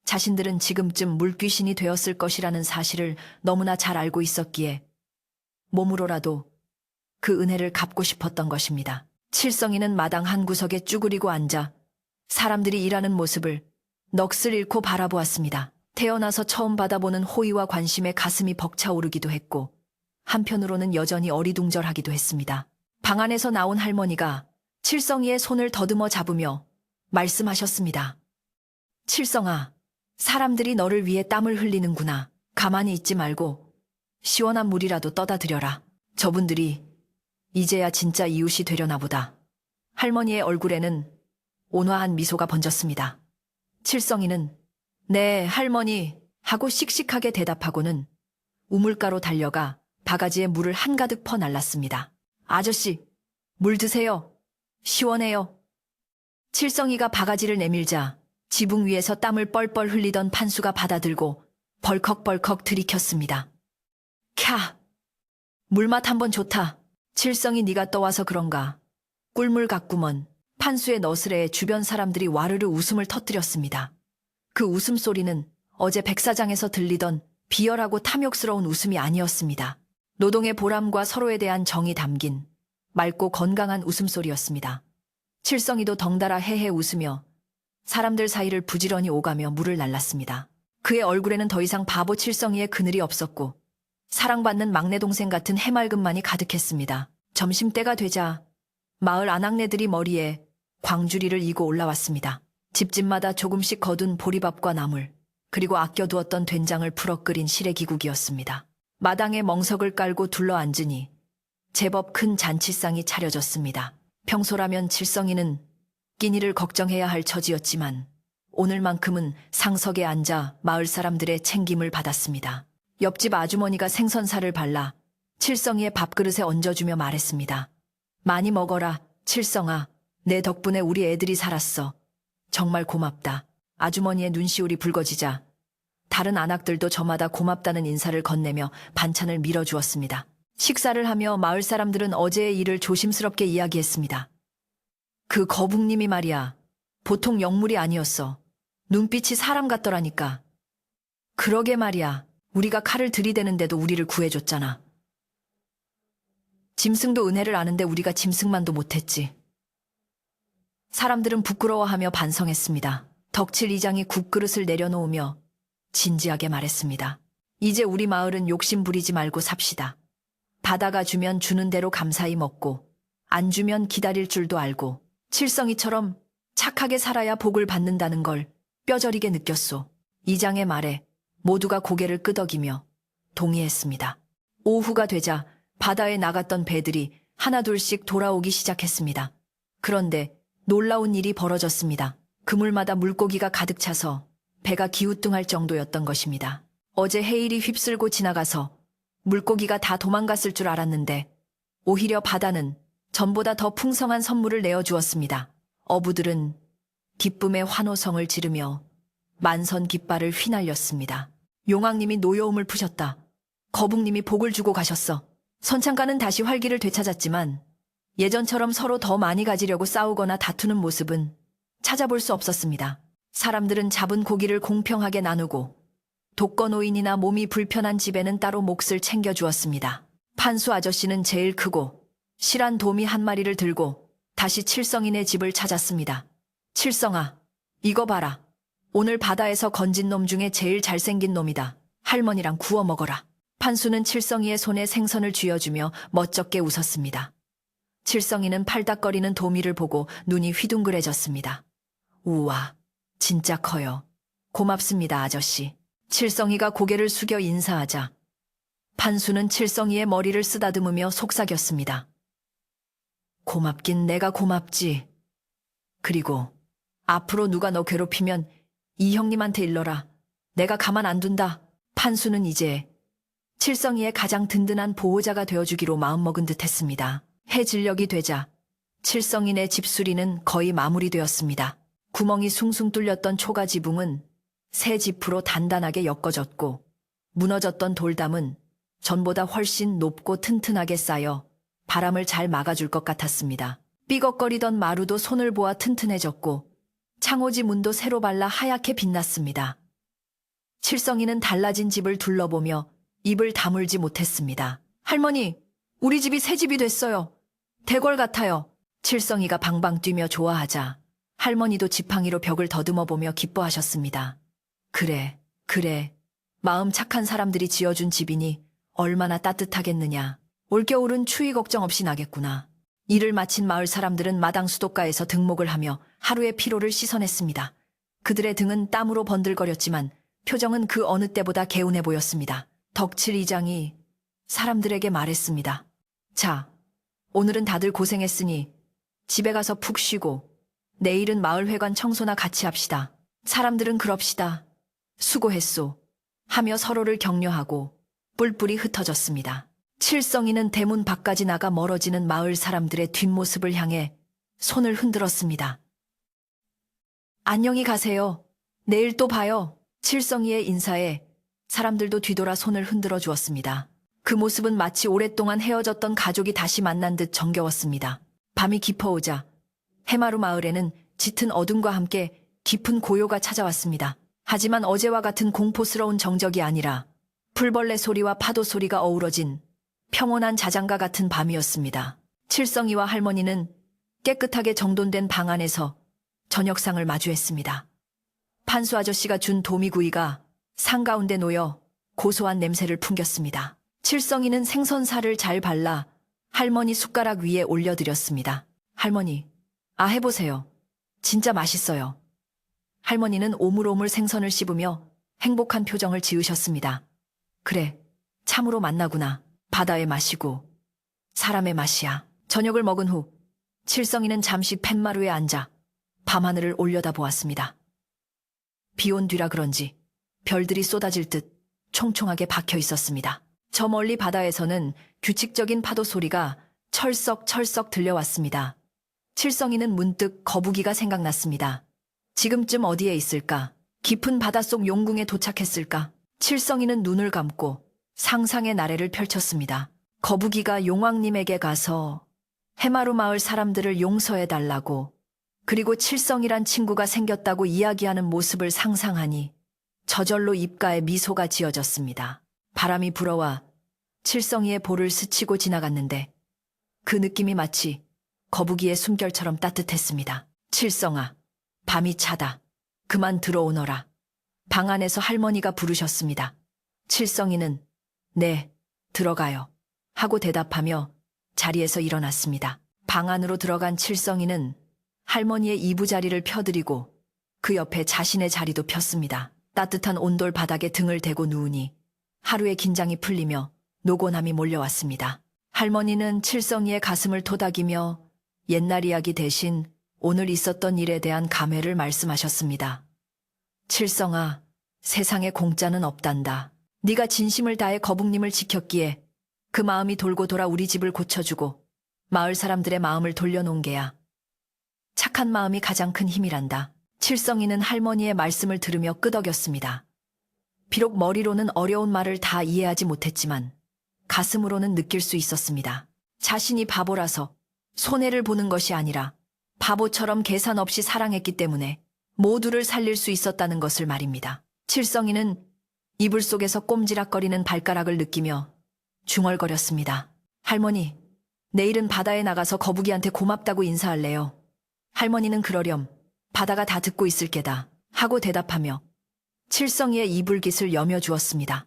자신들은 지금쯤 물귀신이 되었을 것이라는 사실을 너무나 잘 알고 있었기에 몸으로라도 그 은혜를 갚고 싶었던 것입니다. 칠성이는 마당 한 구석에 쭈그리고 앉아 사람들이 일하는 모습을 넋을 잃고 바라보았습니다. 태어나서 처음 받아보는 호의와 관심에 가슴이 벅차오르기도 했고 한편으로는 여전히 어리둥절하기도 했습니다. 방 안에서 나온 할머니가 칠성이의 손을 더듬어 잡으며 말씀하셨습니다. 칠성아, 사람들이 너를 위해 땀을 흘리는구나. 가만히 있지 말고 시원한 물이라도 떠다 드려라. 저분들이 이제야 진짜 이웃이 되려나 보다. 할머니의 얼굴에는 온화한 미소가 번졌습니다. 칠성이는 네, 할머니 하고 씩씩하게 대답하고는 우물가로 달려가 바가지에 물을 한가득 퍼 날랐습니다. 아저씨, 물 드세요. 시원해요. 칠성이가 바가지를 내밀자 지붕 위에서 땀을 뻘뻘 흘리던 판수가 받아들고 벌컥벌컥 들이켰습니다. 캬! 물맛 한번 좋다. 칠성이 네가 떠와서 그런가. 꿀물 같구먼. 판수의 너스레에 주변 사람들이 와르르 웃음을 터뜨렸습니다. 그 웃음소리는 어제 백사장에서 들리던 비열하고 탐욕스러운 웃음이 아니었습니다. 노동의 보람과 서로에 대한 정이 담긴 맑고 건강한 웃음소리였습니다. 칠성이도 덩달아 헤헤 웃으며 사람들 사이를 부지런히 오가며 물을 날랐습니다. 그의 얼굴에는 더 이상 바보 칠성이의 그늘이 없었고 사랑받는 막내 동생 같은 해맑음만이 가득했습니다. 점심때가 되자 마을 아낙네들이 머리에 광주리를 이고 올라왔습니다. 집집마다 조금씩 거둔 보리밥과 나물, 그리고 아껴두었던 된장을 풀어 끓인 시래기국이었습니다. 마당에 멍석을 깔고 둘러앉으니 제법 큰 잔치상이 차려졌습니다. 평소라면 칠성이는 끼니를 걱정해야 할 처지였지만 오늘만큼은 상석에 앉아 마을 사람들의 챙김을 받았습니다. 옆집 아주머니가 생선살을 발라 칠성이의 밥그릇에 얹어주며 말했습니다. 많이 먹어라, 칠성아. 내 덕분에 우리 애들이 살았어. 정말 고맙다. 아주머니의 눈시울이 붉어지자 다른 아낙들도 저마다 고맙다는 인사를 건네며 반찬을 밀어주었습니다. 식사를 하며 마을 사람들은 어제의 일을 조심스럽게 이야기했습니다. 그 거북님이 말이야, 보통 영물이 아니었어. 눈빛이 사람 같더라니까. 그러게 말이야, 우리가 칼을 들이대는데도 우리를 구해줬잖아. 짐승도 은혜를 아는데 우리가 짐승만도 못했지. 사람들은 부끄러워하며 반성했습니다. 덕칠 이장이 국그릇을 내려놓으며 진지하게 말했습니다. 이제 우리 마을은 욕심 부리지 말고 삽시다. 바다가 주면 주는 대로 감사히 먹고 안 주면 기다릴 줄도 알고 칠성이처럼 착하게 살아야 복을 받는다는 걸 뼈저리게 느꼈소. 이장의 말에 모두가 고개를 끄덕이며 동의했습니다. 오후가 되자 바다에 나갔던 배들이 하나둘씩 돌아오기 시작했습니다. 그런데 놀라운 일이 벌어졌습니다. 그물마다 물고기가 가득 차서 배가 기우뚱할 정도였던 것입니다. 어제 해일이 휩쓸고 지나가서 물고기가 다 도망갔을 줄 알았는데 오히려 바다는 전보다 더 풍성한 선물을 내어주었습니다. 어부들은 기쁨의 환호성을 지르며 만선 깃발을 휘날렸습니다. 용왕님이 노여움을 푸셨다. 거북님이 복을 주고 가셨어. 선창가는 다시 활기를 되찾았지만 예전처럼 서로 더 많이 가지려고 싸우거나 다투는 모습은 찾아볼 수 없었습니다. 사람들은 잡은 고기를 공평하게 나누고 독거노인이나 몸이 불편한 집에는 따로 몫을 챙겨주었습니다. 판수 아저씨는 제일 크고 실한 도미 한 마리를 들고 다시 칠성이네 집을 찾았습니다. 칠성아, 이거 봐라. 오늘 바다에서 건진 놈 중에 제일 잘생긴 놈이다. 할머니랑 구워 먹어라. 판수는 칠성이의 손에 생선을 쥐어주며 멋쩍게 웃었습니다. 칠성이는 팔딱거리는 도미를 보고 눈이 휘둥그레졌습니다. 우와, 진짜 커요. 고맙습니다, 아저씨. 칠성이가 고개를 숙여 인사하자 판수는 칠성이의 머리를 쓰다듬으며 속삭였습니다. 고맙긴 내가 고맙지. 그리고 앞으로 누가 너 괴롭히면 이 형님한테 일러라. 내가 가만 안 둔다. 판수는 이제 칠성이의 가장 든든한 보호자가 되어주기로 마음먹은 듯 했습니다. 해질녘이 되자 칠성이네 집수리는 거의 마무리되었습니다. 구멍이 숭숭 뚫렸던 초가 지붕은 새 지프로 단단하게 엮어졌고 무너졌던 돌담은 전보다 훨씬 높고 튼튼하게 쌓여 바람을 잘 막아줄 것 같았습니다. 삐걱거리던 마루도 손을 보아 튼튼해졌고 창호지 문도 새로 발라 하얗게 빛났습니다. 칠성이는 달라진 집을 둘러보며 입을 다물지 못했습니다. 할머니, 우리 집이 새 집이 됐어요. 대궐 같아요. 칠성이가 방방 뛰며 좋아하자 할머니도 지팡이로 벽을 더듬어 보며 기뻐하셨습니다. 그래, 그래. 마음 착한 사람들이 지어준 집이니 얼마나 따뜻하겠느냐. 올겨울은 추위 걱정 없이 나겠구나. 일을 마친 마을 사람들은 마당 수도가에서 등목을 하며 하루의 피로를 씻어냈습니다. 그들의 등은 땀으로 번들거렸지만 표정은 그 어느 때보다 개운해 보였습니다. 덕칠 이장이 사람들에게 말했습니다. 자, 오늘은 다들 고생했으니 집에 가서 푹 쉬고 내일은 마을회관 청소나 같이 합시다. 사람들은 그럽시다. 수고했소. 하며 서로를 격려하고 뿔뿔이 흩어졌습니다. 칠성이는 대문 밖까지 나가 멀어지는 마을 사람들의 뒷모습을 향해 손을 흔들었습니다. 안녕히 가세요. 내일 또 봐요. 칠성이의 인사에 사람들도 뒤돌아 손을 흔들어 주었습니다. 그 모습은 마치 오랫동안 헤어졌던 가족이 다시 만난 듯 정겨웠습니다. 밤이 깊어오자 해마루 마을에는 짙은 어둠과 함께 깊은 고요가 찾아왔습니다. 하지만 어제와 같은 공포스러운 정적이 아니라 풀벌레 소리와 파도 소리가 어우러진 평온한 자장가 같은 밤이었습니다. 칠성이와 할머니는 깨끗하게 정돈된 방 안에서 저녁상을 마주했습니다. 판수 아저씨가 준 도미구이가 상 가운데 놓여 고소한 냄새를 풍겼습니다. 칠성이는 생선살을 잘 발라 할머니 숟가락 위에 올려드렸습니다. 할머니, 해보세요. 진짜 맛있어요. 할머니는 오물오물 생선을 씹으며 행복한 표정을 지으셨습니다. 그래, 참으로 맛나구나. 바다의 맛이고 사람의 맛이야. 저녁을 먹은 후 칠성이는 잠시 팻마루에 앉아 밤하늘을 올려다보았습니다. 비온 뒤라 그런지 별들이 쏟아질 듯 총총하게 박혀 있었습니다. 저 멀리 바다에서는 규칙적인 파도 소리가 철썩철썩 들려왔습니다. 칠성이는 문득 거북이가 생각났습니다. 지금쯤 어디에 있을까? 깊은 바닷속 용궁에 도착했을까? 칠성이는 눈을 감고 상상의 나래를 펼쳤습니다. 거북이가 용왕님에게 가서 해마루 마을 사람들을 용서해달라고, 그리고 칠성이란 친구가 생겼다고 이야기하는 모습을 상상하니 저절로 입가에 미소가 지어졌습니다. 바람이 불어와 칠성이의 볼을 스치고 지나갔는데 그 느낌이 마치 거북이의 숨결처럼 따뜻했습니다. 칠성아, 밤이 차다. 그만 들어오너라. 방 안에서 할머니가 부르셨습니다. 칠성이는 네, 들어가요. 하고 대답하며 자리에서 일어났습니다. 방 안으로 들어간 칠성이는 할머니의 이부자리를 펴드리고 그 옆에 자신의 자리도 폈습니다. 따뜻한 온돌 바닥에 등을 대고 누우니 하루의 긴장이 풀리며 노곤함이 몰려왔습니다. 할머니는 칠성이의 가슴을 토닥이며 옛날 이야기 대신 오늘 있었던 일에 대한 감회를 말씀하셨습니다. 칠성아, 세상에 공짜는 없단다. 네가 진심을 다해 거북님을 지켰기에 그 마음이 돌고 돌아 우리 집을 고쳐주고 마을 사람들의 마음을 돌려놓은 게야. 착한 마음이 가장 큰 힘이란다. 칠성이는 할머니의 말씀을 들으며 끄덕였습니다. 비록 머리로는 어려운 말을 다 이해하지 못했지만 가슴으로는 느낄 수 있었습니다. 자신이 바보라서 손해를 보는 것이 아니라 바보처럼 계산 없이 사랑했기 때문에 모두를 살릴 수 있었다는 것을 말입니다. 칠성이는 이불 속에서 꼼지락거리는 발가락을 느끼며 중얼거렸습니다. 할머니, 내일은 바다에 나가서 거북이한테 고맙다고 인사할래요. 할머니는 그러렴. 바다가 다 듣고 있을 게다. 하고 대답하며 칠성이의 이불깃을 여며주었습니다.